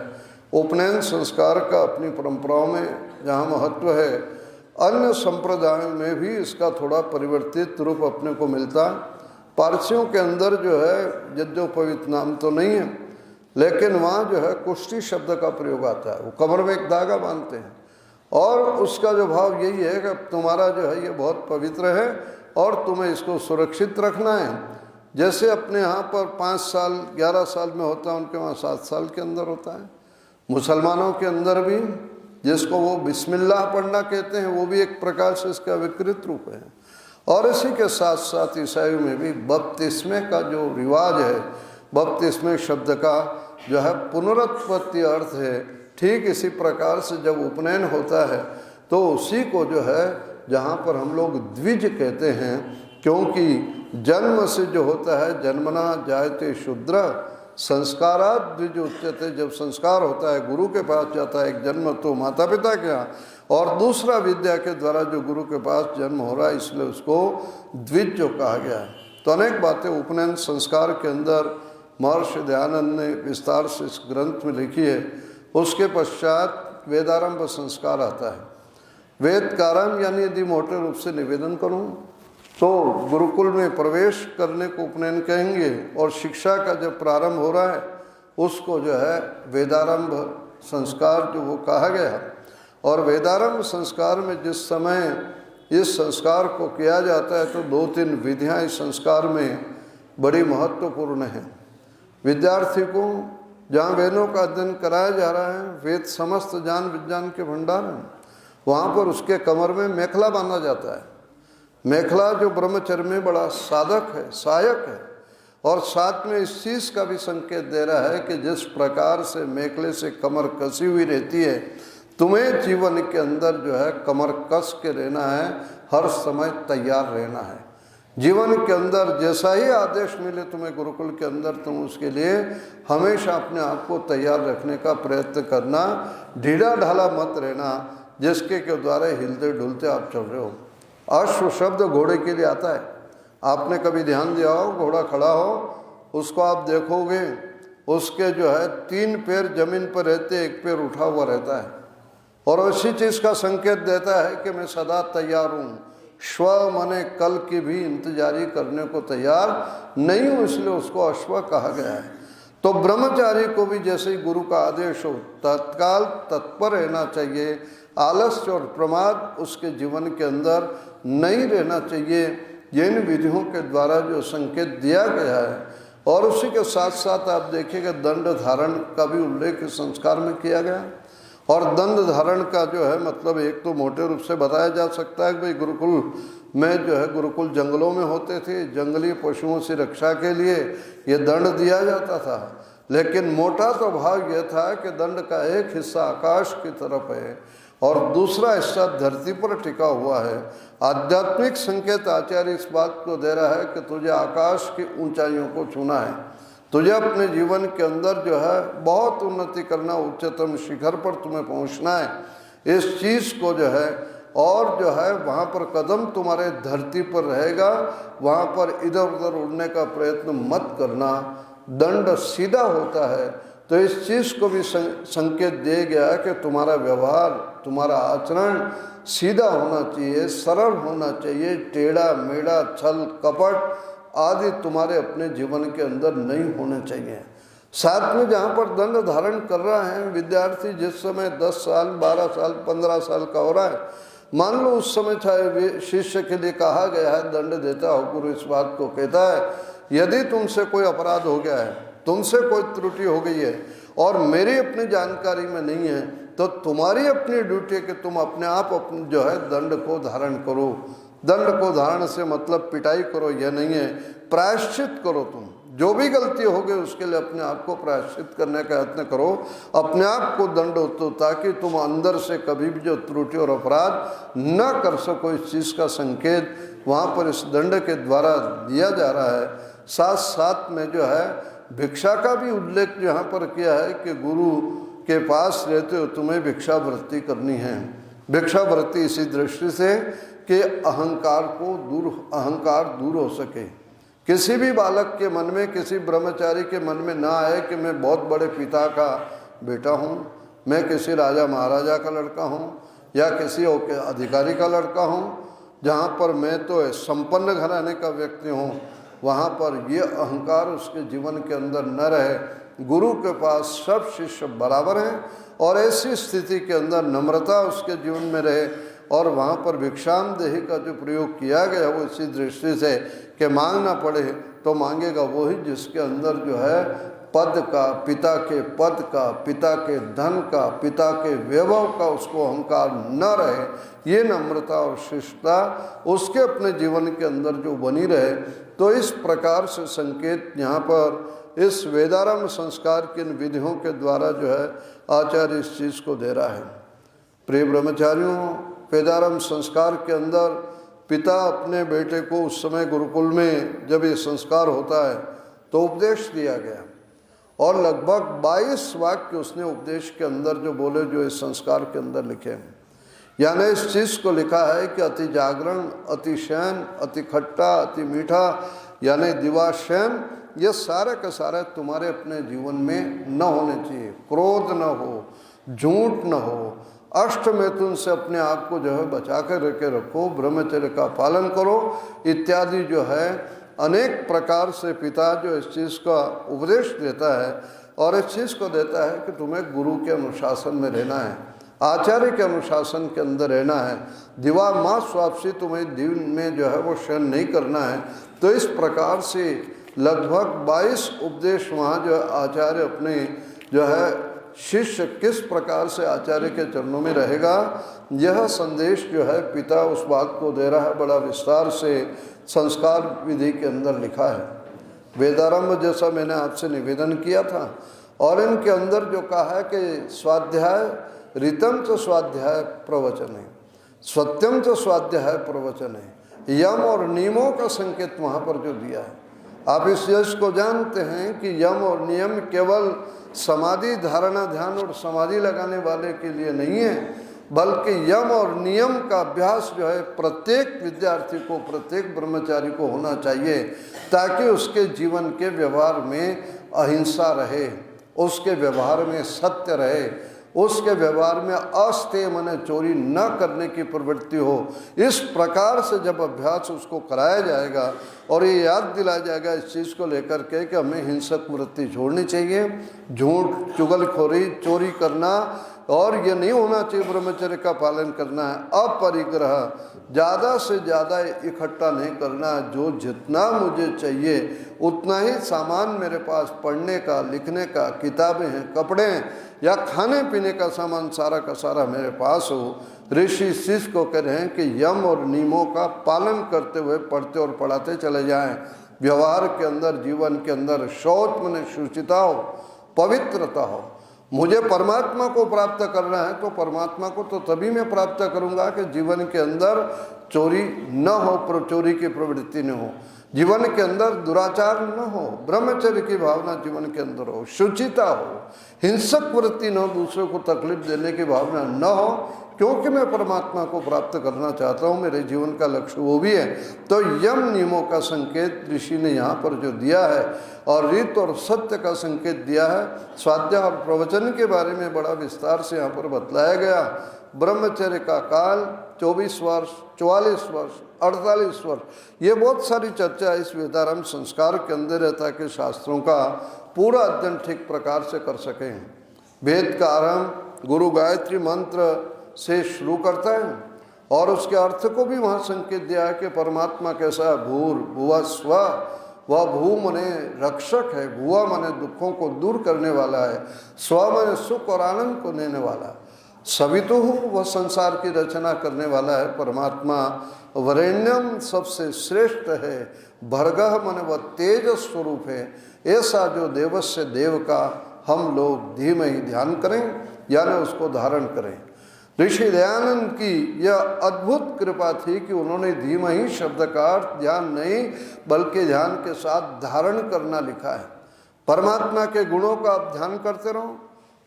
उपनयन संस्कार का अपनी परंपराओं में जहाँ महत्व है, अन्य संप्रदायों में भी इसका थोड़ा परिवर्तित रूप अपने को मिलता। पारसियों के अंदर जो है यज्ञोपवीत नाम तो नहीं है, लेकिन वहाँ जो है कुष्ठी शब्द का प्रयोग आता है। वो कमर में एक धागा बांधते हैं और उसका जो भाव यही है कि तुम्हारा जो है ये बहुत पवित्र है और तुम्हें इसको सुरक्षित रखना है। जैसे अपने यहाँ पर 5 साल 11 साल में होता है, उनके वहाँ 7 साल के अंदर होता है। मुसलमानों के अंदर भी जिसको वो बिस्मिल्लाह पढ़ना कहते हैं, वो भी एक प्रकार से इसका विकृत रूप है। और इसी के साथ साथ ईसाइयों में भी बपतिस्मे का जो रिवाज है, बपतिस्मे शब्द का जो है पुनरुत्पत्ति अर्थ है। ठीक इसी प्रकार से जब उपनयन होता है तो उसी को जो है जहाँ पर हम लोग द्विज कहते हैं, क्योंकि जन्म से जो होता है जन्मना जायते शूद्र संस्कारात द्विज उच्यते, जब संस्कार होता है गुरु के पास जाता है, एक जन्म तो माता पिता के यहाँ और दूसरा विद्या के द्वारा जो गुरु के पास जन्म हो रहा है, इसलिए उसको द्विज जो कहा गया है। तो अनेक बातें उपनयन संस्कार के अंदर महर्षि दयानंद ने विस्तार से इस ग्रंथ में लिखी है। उसके पश्चात वेदारंभ संस्कार आता है। वेद कारम यानी यदि मोटे रूप से निवेदन करूं तो गुरुकुल में प्रवेश करने को उपनयन कहेंगे और शिक्षा का जब प्रारंभ हो रहा है उसको जो है वेदारंभ संस्कार जो वो कहा गया। और वेदारंभ संस्कार में जिस समय इस संस्कार को किया जाता है तो 2-3 विधियाँ इस संस्कार में बड़ी महत्वपूर्ण हैं। विद्यार्थी को जहाँ वेदों का अध्ययन कराया जा रहा है, वेद समस्त ज्ञान विज्ञान के भंडार हैं, वहाँ पर उसके कमर में मेखला बांधा जाता है। मेखला जो ब्रह्मचर्य में बड़ा साधक है, सहायक है। और साथ में इस चीज़ का भी संकेत दे रहा है कि जिस प्रकार से मेखले से कमर कसी हुई रहती है, तुम्हें जीवन के अंदर जो है कमर कस के रहना है, हर समय तैयार रहना है। जीवन के अंदर जैसा ही आदेश मिले तुम्हें गुरुकुल के अंदर, तुम उसके लिए हमेशा अपने आप को तैयार रखने का प्रयत्न करना, ढीला ढाला मत रहना जिसके के द्वारा हिलते डुलते आप चल रहे हो। अश्व शब्द घोड़े के लिए आता है। आपने कभी ध्यान दिया हो, घोड़ा खड़ा हो, उसको आप देखोगे उसके जो है 3 पैर जमीन पर रहते, 1 पैर उठा हुआ रहता है और उसी चीज़ का संकेत देता है कि मैं सदा तैयार हूँ, स्व मने कल की भी इंतजारी करने को तैयार नहीं हूँ, इसलिए उसको अश्व कहा गया है। तो ब्रह्मचारी को भी जैसे ही गुरु का आदेश हो तत्काल तत्पर रहना चाहिए। आलस्य और प्रमाद उसके जीवन के अंदर नहीं रहना चाहिए। जिन विधियों के द्वारा जो संकेत दिया गया है, और उसी के साथ साथ आप देखिएगा दंड धारण का भी उल्लेख संस्कार में किया गया। और दंड धारण का जो है मतलब एक तो मोटे रूप से बताया जा सकता है कि भाई गुरुकुल में जो है गुरुकुल जंगलों में होते थे, जंगली पशुओं से रक्षा के लिए ये दंड दिया जाता था। लेकिन मोटा तो भाव यह था कि दंड का एक हिस्सा आकाश की तरफ है और दूसरा हिस्सा धरती पर टिका हुआ है। आध्यात्मिक संकेत आचार्य इस बात को दे रहा है कि तुझे आकाश की ऊंचाइयों को छूना है, तुझे अपने जीवन के अंदर जो है बहुत उन्नति करना, उच्चतम शिखर पर तुम्हें पहुंचना है। इस चीज़ को जो है और जो है वहाँ पर कदम तुम्हारे धरती पर रहेगा, वहाँ पर इधर उधर उड़ने का प्रयत्न मत करना। दंड सीधा होता है, तो इस चीज़ को भी संकेत दिया गया कि तुम्हारा व्यवहार, तुम्हारा आचरण सीधा होना चाहिए, सरल होना चाहिए। टेढ़ा मेढ़ा, छल कपट आदि तुम्हारे अपने जीवन के अंदर नहीं होने चाहिए। साथ में जहाँ पर दंड धारण कर रहा है विद्यार्थी, जिस समय 10 साल 12 साल 15 साल का हो रहा है, मान लो उस समय चाहे शिष्य के लिए कहा गया है दंड देता हो, गुरु इस बात को कहता है यदि तुमसे कोई अपराध हो गया है, तुमसे कोई त्रुटि हो गई है और मेरी अपनी जानकारी में नहीं है, तो तुम्हारी अपनी ड्यूटी है कि तुम अपने आप अपने जो है दंड को धारण करो। दंड को धारण से मतलब पिटाई करो यह नहीं है, प्रायश्चित करो। तुम जो भी गलती हो गई उसके लिए अपने आप को प्रायश्चित करने का यत्न करो, अपने आप को दंड हो, ताकि तुम अंदर से कभी भी जो त्रुटि और अपराध न कर सको। इस चीज़ का संकेत वहाँ पर इस दंड के द्वारा दिया जा रहा है। साथ साथ में जो है भिक्षा का भी उल्लेख यहाँ पर किया है कि गुरु के पास रहते हो तुम्हें भिक्षावृत्ति करनी है। भिक्षावृत्ति इसी दृष्टि से कि अहंकार दूर हो सके। किसी भी बालक के मन में, किसी ब्रह्मचारी के मन में ना आए कि मैं बहुत बड़े पिता का बेटा हूँ, मैं किसी राजा महाराजा का लड़का हूँ या किसी अधिकारी का लड़का हूँ, जहाँ पर मैं तो संपन्न घराने का व्यक्ति हूँ, वहाँ पर ये अहंकार उसके जीवन के अंदर न रहे। गुरु के पास सब शिष्य बराबर हैं और ऐसी स्थिति के अंदर नम्रता उसके जीवन में रहे। और वहाँ पर भिक्षाम देहि का जो प्रयोग किया गया वो इसी दृष्टि से कि मांगना पड़े तो मांगेगा वही जिसके अंदर जो है पद का, पिता के पद का, पिता के धन का, पिता के वैभव का उसको अहंकार न रहे। ये नम्रता और शिष्टता उसके अपने जीवन के अंदर जो बनी रहे। तो इस प्रकार से संकेत यहाँ पर इस वेदारंभ संस्कार की इन विधियों के द्वारा जो है आचार्य इस चीज़ को दे रहा है। प्रिय ब्रह्मचारियों, वेदारंभ संस्कार के अंदर पिता अपने बेटे को उस समय गुरुकुल में जब ये संस्कार होता है तो उपदेश दिया गया और लगभग 22 वाक्य उसने उपदेश के अंदर जो बोले, जो इस संस्कार के अंदर लिखे हैं। यानी इस चीज़ को लिखा है कि अति जागरण, अति शयन, अति खट्टा, अति मीठा, यानी दिवाशयन, ये सारे का सारा तुम्हारे अपने जीवन में न होने चाहिए। क्रोध न हो, झूठ न हो, अष्ट मैथुन से अपने आप को जो है बचा कर रखो, ब्रह्मचर्य का पालन करो इत्यादि जो है अनेक प्रकार से पिता जो इस चीज़ का उपदेश देता है और इस चीज़ को देता है कि तुम्हें गुरु के अनुशासन में रहना है, आचार्य के अनुशासन के अंदर रहना है। दिवा माँ स्वापसी तुम्हें दिन में जो है वो शयन नहीं करना है। तो इस प्रकार से लगभग 22 उपदेश वहाँ जो आचार्य अपने जो है शिष्य किस प्रकार से आचार्य के चरणों में रहेगा, यह संदेश जो है पिता उस बात को दे रहा है। बड़ा विस्तार से संस्कार विधि के अंदर लिखा है। वेदारंभ जैसा मैंने आपसे निवेदन किया था और इनके अंदर जो कहा है कि स्वाध्याय ऋतम च स्वाध्याय प्रवचन है, सत्यम च स्वाध्याय प्रवचन है, यम और नियमों का संकेत वहाँ पर जो दिया है। आप इस यश को जानते हैं कि यम और नियम केवल समाधि, धारणा, ध्यान और समाधि लगाने वाले के लिए नहीं है, बल्कि यम और नियम का अभ्यास जो है प्रत्येक विद्यार्थी को, प्रत्येक ब्रह्मचारी को होना चाहिए, ताकि उसके जीवन के व्यवहार में अहिंसा रहे, उसके व्यवहार में सत्य रहे, उसके व्यवहार में अस्तेय माने चोरी न करने की प्रवृत्ति हो। इस प्रकार से जब अभ्यास उसको कराया जाएगा और ये याद दिलाया जाएगा इस चीज़ को लेकर के कि हमें हिंसक वृत्ति छोड़नी चाहिए, झूठ, चुगलखोरी, चोरी करना और ये नहीं होना चाहिए ब्रह्मचर्य का पालन करना है। अपरिग्रह, ज़्यादा से ज़्यादा इकट्ठा नहीं करना, जो जितना मुझे चाहिए उतना ही सामान मेरे पास, पढ़ने का, लिखने का, किताबें हैं, कपड़े हैं या खाने पीने का सामान सारा का सारा मेरे पास हो। ऋषि इस चीज़ को कह रहे हैं कि यम और नियमों का पालन करते हुए पढ़ते और पढ़ाते चले जाएं। व्यवहार के अंदर, जीवन के अंदर शौच माने शुचिता हो, पवित्रता हो। मुझे परमात्मा को प्राप्त करना है तो परमात्मा को तो तभी मैं प्राप्त करूंगा कि जीवन के अंदर चोरी न हो, चोरी की प्रवृत्ति न हो, जीवन के अंदर दुराचार न हो, ब्रह्मचर्य की भावना जीवन के अंदर हो, शुचिता हो, हिंसक वृत्ति न हो, दूसरों को तकलीफ देने की भावना न हो, क्योंकि मैं परमात्मा को प्राप्त करना चाहता हूँ, मेरे जीवन का लक्ष्य वो भी है। तो यम नियमों का संकेत ऋषि ने यहाँ पर जो दिया है और रीत और सत्य का संकेत दिया है। स्वाध्याय और प्रवचन के बारे में बड़ा विस्तार से यहाँ पर बतलाया गया। ब्रह्मचर्य का काल 24 वर्ष, 44 वर्ष, 48 वर्ष, ये बहुत सारी चर्चा इस वेदारंभ संस्कार के अंदर है ताकि शास्त्रों का पूरा अध्ययन ठीक प्रकार से कर सकें। वेद का आरंभ गुरु गायत्री मंत्र से शुरू करता है और उसके अर्थ को भी वहाँ संकेत दिया है कि परमात्मा कैसा भूर भुवा स्व, वह भू मने रक्षक है, भुआ मने दुखों को दूर करने वाला है, स्व मने सुख और आनंद को देने वाला, सवितु वह संसार की रचना करने वाला है परमात्मा, वरेण्यम सबसे श्रेष्ठ है, भर्गः मने वह तेज स्वरूप है। ऐसा जो देवस्य देव का हम लोग धीमहि ध्यान करें यानी उसको धारण करें। ऋषि दयानंद की यह अद्भुत कृपा थी कि उन्होंने धीमहि शब्द का अर्थ ध्यान नहीं बल्कि ध्यान के साथ धारण करना लिखा है। परमात्मा के गुणों का आप ध्यान करते रहो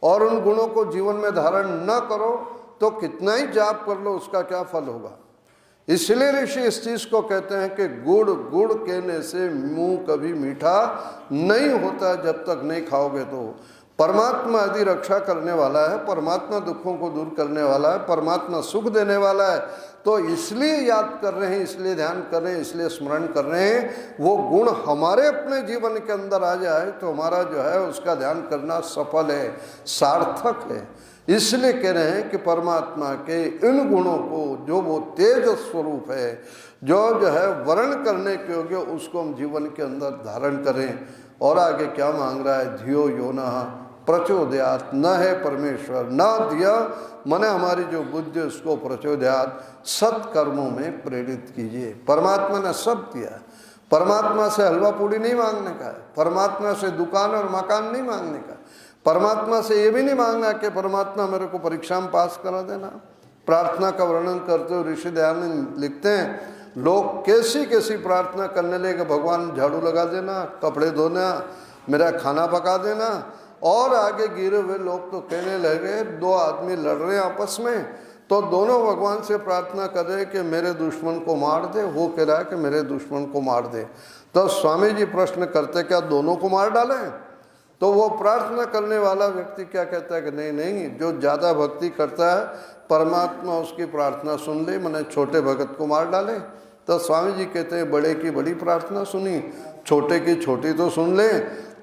और उन गुणों को जीवन में धारण न करो तो कितना ही जाप कर लो उसका क्या फल होगा। इसलिए ऋषि इस चीज को कहते हैं कि गुड़ गुड़ कहने से मुंह कभी मीठा नहीं होता जब तक नहीं खाओगे तो। परमात्मा यदि रक्षा करने वाला है, परमात्मा दुखों को दूर करने वाला है, परमात्मा सुख देने वाला है, तो इसलिए याद कर रहे हैं, इसलिए ध्यान कर रहे हैं, इसलिए स्मरण कर रहे हैं। वो गुण हमारे अपने जीवन के अंदर आ जाए तो हमारा जो है उसका ध्यान करना सफल है, सार्थक है। इसलिए कह रहे हैं कि परमात्मा के इन गुणों को, जो वो तेज स्वरूप है, जो है वर्ण करने के योग्य, उसको हम जीवन के अंदर धारण करें। और आगे क्या मांग रहा है, धियो यो न प्रचोदयात, न है परमेश्वर, न दिया मने हमारी जो बुद्धि उसको प्रचोदयात, सत्कर्मों में प्रेरित कीजिए। परमात्मा ने सब दिया। परमात्मा से हलवा पूड़ी नहीं मांगने का है, परमात्मा से दुकान और मकान नहीं मांगने का, परमात्मा से ये भी नहीं मांगना कि परमात्मा मेरे को परीक्षा में पास करा देना। प्रार्थना का वर्णन करते हुए ऋषि दयानंद लिखते हैं, लोग कैसी कैसी प्रार्थना करने लगे, भगवान झाड़ू लगा देना, कपड़े धोना, मेरा खाना पका देना। और आगे गिरे हुए लोग तो कहने लगे, दो आदमी लड़ रहे हैं आपस में तो दोनों भगवान से प्रार्थना कर रहे कि मेरे दुश्मन को मार दे, वो कह रहा है कि मेरे दुश्मन को मार दे। तो स्वामी जी प्रश्न करते, क्या दोनों को मार डालें? तो वो प्रार्थना करने वाला व्यक्ति क्या कहता है कि नहीं नहीं, जो ज़्यादा भक्ति करता है परमात्मा उसकी प्रार्थना सुन ले, मैंने छोटे भगत को मार डाले। तो स्वामी जी कहते हैं, बड़े की बड़ी प्रार्थना सुनी, छोटे की छोटी तो सुन ले।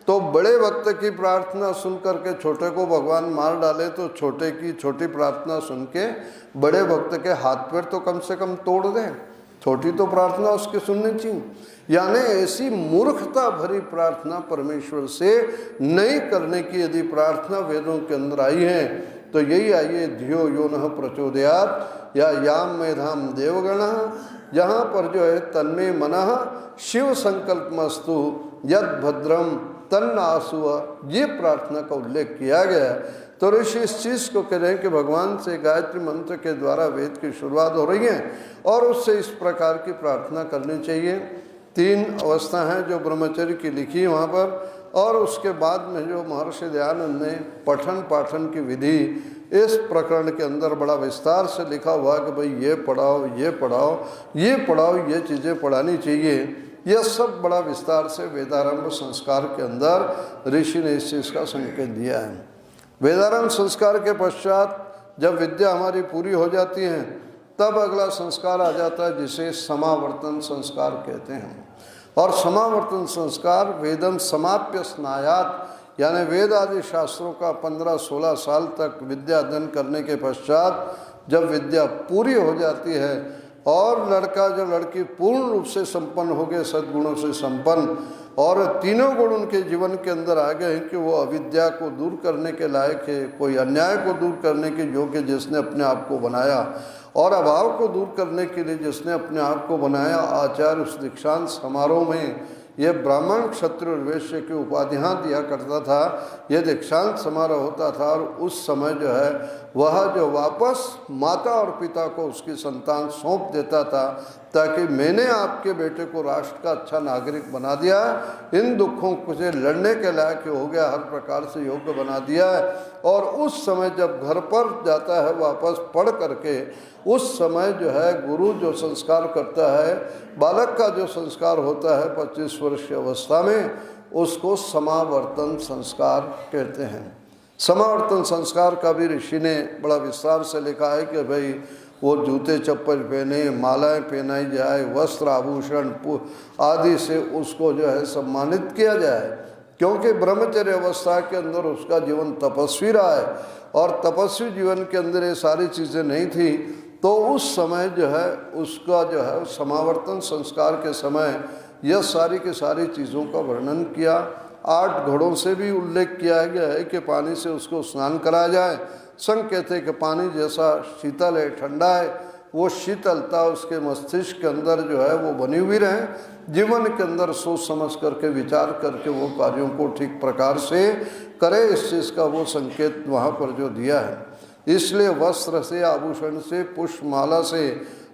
तो बड़े भक्त की प्रार्थना सुन करके छोटे को भगवान मार डाले तो छोटे की छोटी प्रार्थना सुन के बड़े भक्त के हाथ पैर तो कम से कम तोड़ दें, छोटी तो प्रार्थना उसकी सुननी चाहिए। यानी ऐसी मूर्खता भरी प्रार्थना परमेश्वर से नहीं करने की यदि प्रार्थना वेदों के अंदर आई है तो यही आइए, धियो यो नः प्रचोदयात् या याम मेधाम देवगण। यहाँ पर जो है तन्मे मनः शिव संकल्पमस्तु यद भद्रम तन्नासुव, ये प्रार्थना का उल्लेख किया गया है। तो ऋषि इस चीज़ को कह रहे हैं कि भगवान से गायत्री मंत्र के द्वारा वेद की शुरुआत हो रही है और उससे इस प्रकार की प्रार्थना करनी चाहिए। 3 अवस्था हैं जो ब्रह्मचर्य की लिखी वहाँ पर, और उसके बाद में जो महर्षि दयानंद ने पठन पाठन की विधि इस प्रकरण के अंदर बड़ा विस्तार से लिखा हुआ कि भाई ये पढ़ाओ, ये पढ़ाओ, ये पढ़ाओ, ये चीज़ें पढ़ानी चाहिए। यह सब बड़ा विस्तार से वेदारंभ संस्कार के अंदर ऋषि ने इस चीज़ का संकेत दिया है। वेदारंभ संस्कार के पश्चात जब विद्या हमारी पूरी हो जाती है तब अगला संस्कार आ जाता है जिसे समावर्तन संस्कार कहते हैं। और समावर्तन संस्कार वेदम समाप्य स्नायात, यानी वेद आदि शास्त्रों का 15-16 साल तक विद्या अध्ययन करने के पश्चात जब विद्या पूरी हो जाती है और लड़का जो लड़की पूर्ण रूप से संपन्न हो गए, सद्गुणों से संपन्न, और तीनों गुण उनके जीवन के अंदर आ गए हैं कि वो अविद्या को दूर करने के लायक है, कोई अन्याय को दूर करने के योग्य जिसने अपने आप को बनाया और अभाव को दूर करने के लिए जिसने अपने आप को बनाया। आचार्य उस दीक्षांत समारोह में ये ब्राह्मण, क्षत्रिय और वैश्य की उपाधियाँ दिया करता था। ये दीक्षांत समारोह होता था और उस समय जो है वह जो वापस माता और पिता को उसकी संतान सौंप देता था ताकि मैंने आपके बेटे को राष्ट्र का अच्छा नागरिक बना दिया, इन दुखों से लड़ने के लायक हो गया, हर प्रकार से योग्य बना दिया है। और उस समय जब घर पर जाता है वापस पढ़ करके, उस समय जो है गुरु जो संस्कार करता है, बालक का जो संस्कार होता है 25 वर्ष की अवस्था में, उसको समावर्तन संस्कार कहते हैं। समावर्तन संस्कार का भी ऋषि ने बड़ा विस्तार से लिखा है कि भाई वो जूते चप्पल पहने, मालाएं पहनाई जाए, वस्त्र आभूषण आदि से उसको जो है सम्मानित किया जाए, क्योंकि ब्रह्मचर्य अवस्था के अंदर उसका जीवन तपस्वी रहा है और तपस्वी जीवन के अंदर ये सारी चीज़ें नहीं थी। तो उस समय जो है उसका जो है समावर्तन संस्कार के समय यह सारी की सारी चीज़ों का वर्णन किया। 8 घड़ों से भी उल्लेख किया गया है कि पानी से उसको स्नान कराया जाए। संकेत है कि पानी जैसा शीतल है, ठंडा है, वो शीतलता उसके मस्तिष्क के अंदर जो है वो बनी हुई रहे, जीवन के अंदर सोच समझ करके विचार करके वो कार्यों को ठीक प्रकार से करे, इस चीज़ का वो संकेत वहाँ पर जो दिया है। इसलिए वस्त्र से, आभूषण से, पुष्पमाला से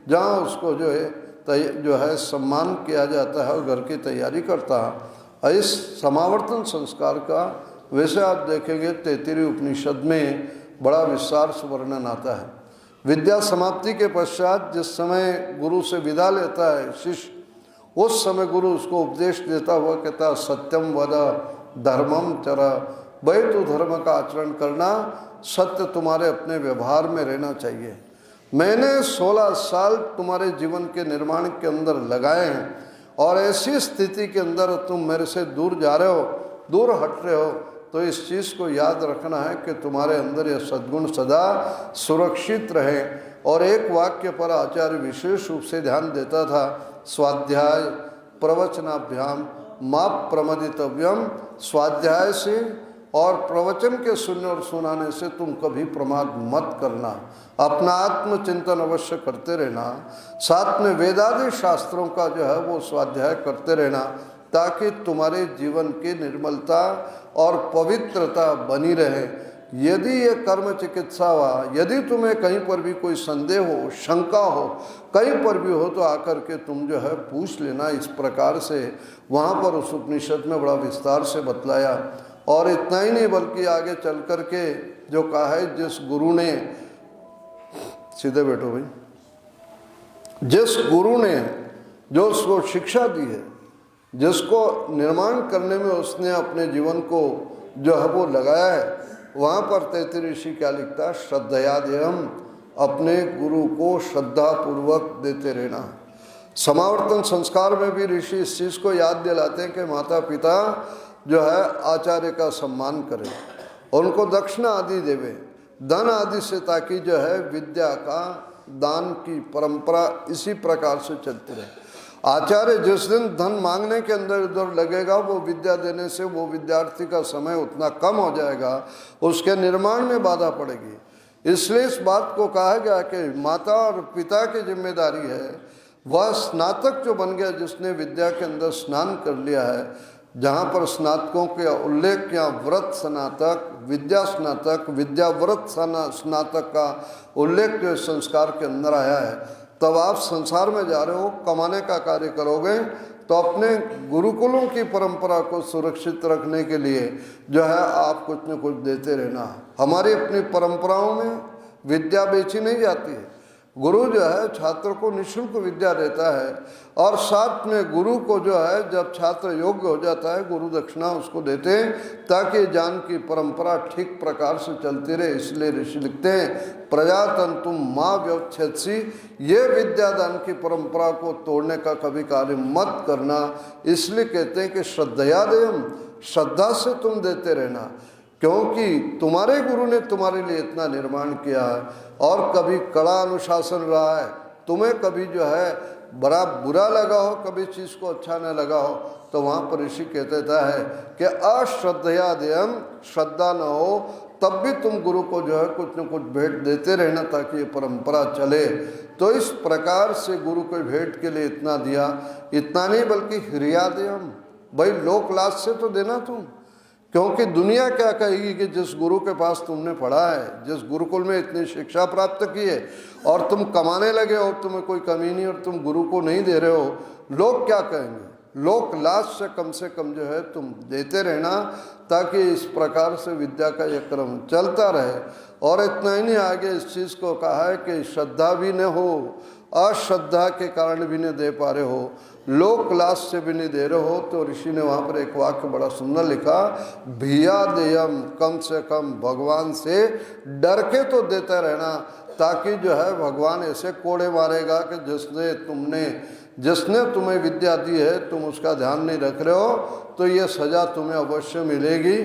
जहाँ उसको जो है सम्मान किया जाता है और घर की तैयारी करता है। इस समावर्तन संस्कार का वैसे आप देखेंगे 33 उपनिषद में बड़ा विस्तार से वर्णन आता है। विद्या समाप्ति के पश्चात जिस समय गुरु से विदा लेता है शिष्य, उस समय गुरु उसको उपदेश देता हुआ कहता, सत्यम वद धर्मम चर, भाई तू धर्म का आचरण करना, सत्य तुम्हारे अपने व्यवहार में रहना चाहिए। मैंने 16 साल तुम्हारे जीवन के निर्माण के अंदर लगाए हैं और ऐसी स्थिति के अंदर तुम मेरे से दूर जा रहे हो, दूर हट रहे हो, तो इस चीज़ को याद रखना है कि तुम्हारे अंदर ये सद्गुण सदा सुरक्षित रहे। और एक वाक्य पर आचार्य विशेष रूप से ध्यान देता था, स्वाध्याय प्रवचनाभ्याम माप प्रमदितव्यम। स्वाध्याय से और प्रवचन के सुनने और सुनाने से तुम कभी प्रमाद मत करना, अपना आत्मचिंतन अवश्य करते रहना, साथ में वेदादि शास्त्रों का जो है वो स्वाध्याय करते रहना, ताकि तुम्हारे जीवन की निर्मलता और पवित्रता बनी रहे। यदि ये कर्म चिकित्सा हुआ, यदि तुम्हें कहीं पर भी कोई संदेह हो, शंका हो, कहीं पर भी हो, तो आकर के तुम जो है पूछ लेना। इस प्रकार से वहाँ पर उस उपनिषद में बड़ा विस्तार से बतलाया। और इतना ही नहीं बल्कि आगे चल कर के जो कहा है, जिस गुरु ने, सीधे बैठो भाई, जिस गुरु ने जो उसको शिक्षा दी है, जिसको निर्माण करने में उसने अपने जीवन को जो है वो लगाया है, वहाँ पर 33 ऋषि क्या लिखता है, श्रद्धयादेयम, अपने गुरु को श्रद्धा पूर्वक देते रहना। समावर्तन संस्कार में भी ऋषि इस चीज़ को याद दिलाते हैं कि माता पिता जो है आचार्य का सम्मान करें, उनको दक्षिणा आदि देवे, धन आदि से, ताकि जो है विद्या का दान की परंपरा इसी प्रकार से चलती रहे। आचार्य जिस दिन धन मांगने के अंदर इधर लगेगा, वो विद्या देने से वो विद्यार्थी का समय उतना कम हो जाएगा, उसके निर्माण में बाधा पड़ेगी। इसलिए इस बात को कहा गया कि माता और पिता की जिम्मेदारी है। वह स्नातक जो बन गया, जिसने विद्या के अंदर स्नान कर लिया है, जहाँ पर स्नातकों के उल्लेख या व्रत स्नातक, विद्या स्नातक, विद्या व्रत स्नातक का उल्लेख जो संस्कार के अंदर आया है, तब आप संसार में जा रहे हो, कमाने का कार्य करोगे, तो अपने गुरुकुलों की परंपरा को सुरक्षित रखने के लिए जो है आप कुछ न कुछ देते रहना। हमारी अपनी परंपराओं में विद्या बेची नहीं जाती है। गुरु जो है छात्र को निःशुल्क विद्या देता है और साथ में गुरु को जो है जब छात्र योग्य हो जाता है, गुरु दक्षिणा उसको देते हैं, ताकि ज्ञान की परंपरा ठीक प्रकार से चलती रहे। इसलिए ऋषि लिखते हैं, प्रजातंतुम माँ व्यवच्छेदसी, ये विद्यादान की परंपरा को तोड़ने का कभी कार्य मत करना। इसलिए कहते हैं कि श्रद्धयादेयम, श्रद्धा से तुम देते रहना, क्योंकि तुम्हारे गुरु ने तुम्हारे लिए इतना निर्माण किया है। और कभी कड़ा अनुशासन रहा है, तुम्हें कभी जो है बड़ा बुरा लगा हो, कभी चीज़ को अच्छा न लगा हो, तो वहाँ पर ऋषि कहता है कि अश्रद्धया देयम, श्रद्धा न हो तब भी तुम गुरु को जो है कुछ न कुछ भेंट देते रहना, ताकि ये परंपरा चले। तो इस प्रकार से गुरु को भेंट के लिए इतना दिया। इतना नहीं बल्कि हृदयम, भाई लोक लाज से तो देना तुम, क्योंकि दुनिया क्या कहेगी कि जिस गुरु के पास तुमने पढ़ा है, जिस गुरुकुल में इतनी शिक्षा प्राप्त की है और तुम कमाने लगे हो, तुम्हें कोई कमी नहीं और तुम गुरु को नहीं दे रहे हो, लोग क्या कहेंगे। लोक लाज से कम जो है तुम देते रहना, ताकि इस प्रकार से विद्या का यह क्रम चलता रहे। और इतना ही नहीं, आगे इस चीज़ को कहा है कि श्रद्धा भी न हो, अश्रद्धा के कारण भी नहीं दे पा रहे हो, लोक लाज से भी नहीं दे रहे हो, तो ऋषि ने वहाँ पर एक वाक्य बड़ा सुंदर लिखा, भिया देयम, कम से कम भगवान से डर के तो देते रहना, ताकि जो है भगवान ऐसे कोड़े मारेगा कि जिसने तुम्हें विद्या दी है तुम उसका ध्यान नहीं रख रहे हो, तो ये सज़ा तुम्हें अवश्य मिलेगी।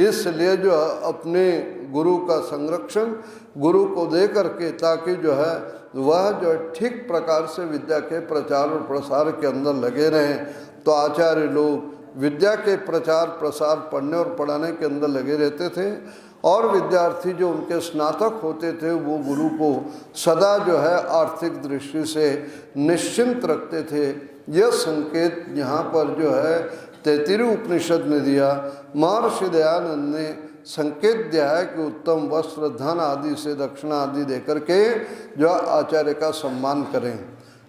इसलिए जो अपने गुरु का संरक्षण गुरु को दे करके, ताकि जो है वह जो ठीक प्रकार से विद्या के प्रचार और प्रसार के अंदर लगे रहें। तो आचार्य लोग विद्या के प्रचार प्रसार पढ़ने और पढ़ाने के अंदर लगे रहते थे, और विद्यार्थी जो उनके स्नातक होते थे वो गुरु को सदा जो है आर्थिक दृष्टि से निश्चिंत रखते थे। यह संकेत यहाँ पर जो है तैत्तिरीय उपनिषद ने दिया। महर्षि दयानंद ने संकेत दिया है कि उत्तम वस्त्र, धन आदि से दक्षिणा आदि देकर के जो आचार्य का सम्मान करें।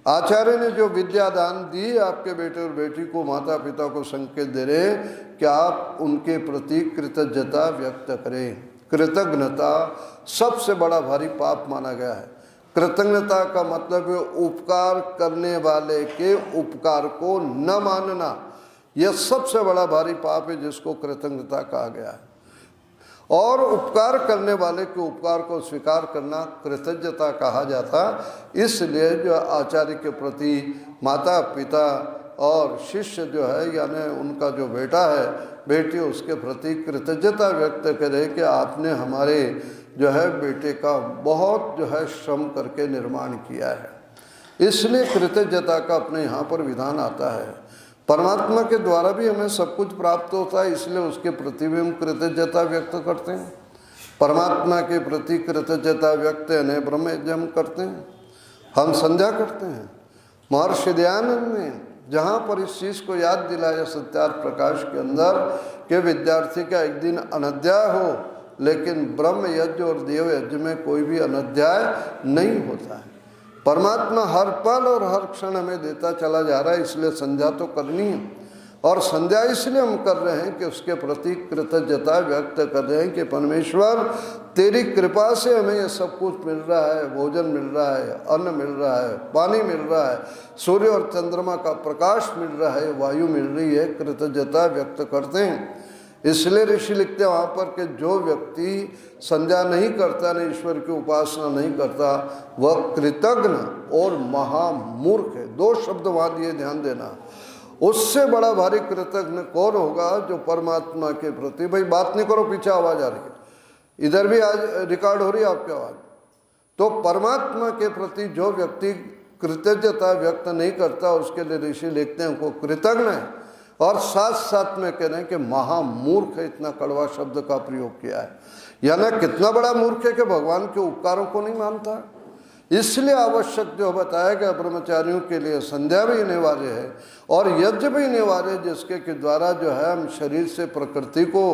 आचार्य ने जो विद्या दान दी आपके बेटे और बेटी को, माता पिता को संकेत दे रहे कि आप उनके प्रति कृतज्ञता व्यक्त करें। कृतज्ञता सबसे बड़ा भारी पाप माना गया है। कृतज्ञता का मतलब है उपकार करने वाले के उपकार को न मानना, यह सबसे बड़ा भारी पाप है जिसको कृतज्ञता कहा गया है। और उपकार करने वाले के उपकार को स्वीकार करना कृतज्ञता कहा जाता। इसलिए जो आचार्य के प्रति माता पिता और शिष्य जो है, यानी उनका जो बेटा है बेटी, उसके प्रति कृतज्ञता व्यक्त करे कि आपने हमारे जो है बेटे का बहुत जो है श्रम करके निर्माण किया है। इसलिए कृतज्ञता का अपने यहाँ पर विधान आता है। परमात्मा के द्वारा भी हमें सब कुछ प्राप्त होता है, इसलिए उसके प्रति भी हम कृतज्ञता व्यक्त करते हैं। परमात्मा के प्रति कृतज्ञता व्यक्त यानी ब्रह्म यज्ञ हम करते हैं, हम संध्या करते हैं। महर्षि दयानंद ने जहाँ पर इस चीज़ को याद दिलाया सत्यार्थ प्रकाश के अंदर कि विद्यार्थी का एक दिन अनध्याय हो, लेकिन ब्रह्म यज्ञ और देव यज्ञ में कोई भी अनध्याय नहीं होता है। परमात्मा हर पल और हर क्षण हमें देता चला जा रहा है, इसलिए संध्या तो करनी है। और संध्या इसलिए हम कर रहे हैं कि उसके प्रति कृतज्ञता व्यक्त कर रहे हैं कि परमेश्वर तेरी कृपा से हमें ये सब कुछ मिल रहा है, भोजन मिल रहा है, अन्न मिल रहा है, पानी मिल रहा है, सूर्य और चंद्रमा का प्रकाश मिल रहा है, वायु मिल रही है, कृतज्ञता व्यक्त करते हैं। इसलिए ऋषि लिखते हैं वहाँ पर कि जो व्यक्ति संध्या नहीं करता, न ईश्वर की उपासना नहीं करता, वह कृतज्ञ और महामूर्ख है। दो शब्द वहाँ दिए, ध्यान देना। उससे बड़ा भारी कृतज्ञ कौन होगा जो परमात्मा के प्रति, भाई बात नहीं करो, पीछे आवाज आ रही है, इधर भी आज रिकॉर्ड हो रही है आपकी आवाज। तो परमात्मा के प्रति जो व्यक्ति कृतज्ञता व्यक्त नहीं करता, उसके लिए ऋषि लिखते हैं वो कृतज्ञ है। और साथ साथ में कह रहे हैं कि महामूर्ख है, इतना कड़वा शब्द का प्रयोग किया है। यानी कितना बड़ा मूर्ख है कि भगवान के उपकारों को नहीं मानता। इसलिए आवश्यक जो बताया गया ब्रह्मचारियों के लिए संध्या भी अनिवार्य है और यज्ञ भी अनिवार्य है, जिसके के द्वारा जो है हम शरीर से प्रकृति को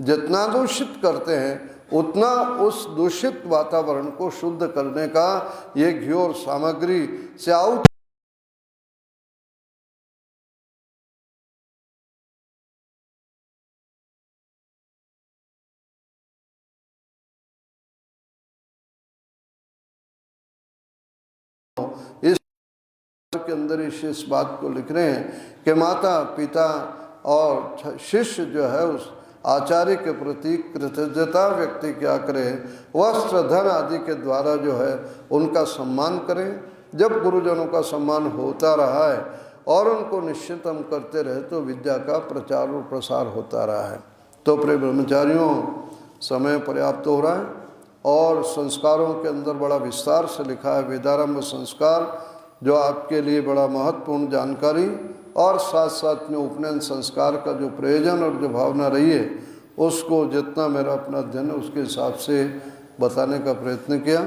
जितना दूषित करते हैं उतना उस दूषित वातावरण को शुद्ध करने का ये घी और सामग्री से आउट इस के अंदर इस बात को लिख रहे हैं कि माता पिता और शिष्य जो है उस आचार्य के प्रति कृतज्ञता व्यक्ति क्या करें, वस्त्र धन आदि के द्वारा जो है उनका सम्मान करें। जब गुरुजनों का सम्मान होता रहा है और उनको निश्चित हम करते रहे तो विद्या का प्रचार और प्रसार होता रहा है। तो प्रिय ब्रह्मचारियों, समय पर्याप्त हो रहा है और संस्कारों के अंदर बड़ा विस्तार से लिखा है वेदारंभ संस्कार, जो आपके लिए बड़ा महत्वपूर्ण जानकारी और साथ साथ में उपनयन संस्कार का जो प्रयोजन और जो भावना रही है उसको जितना मेरा अपना अध्ययन है उसके हिसाब से बताने का प्रयत्न किया।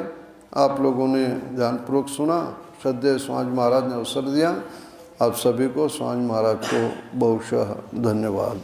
आप लोगों ने ध्यानपूर्वक सुना। श्रद्धेय स्वामी महाराज ने अवसर दिया। आप सभी को स्वामी महाराज को बहुशः धन्यवाद।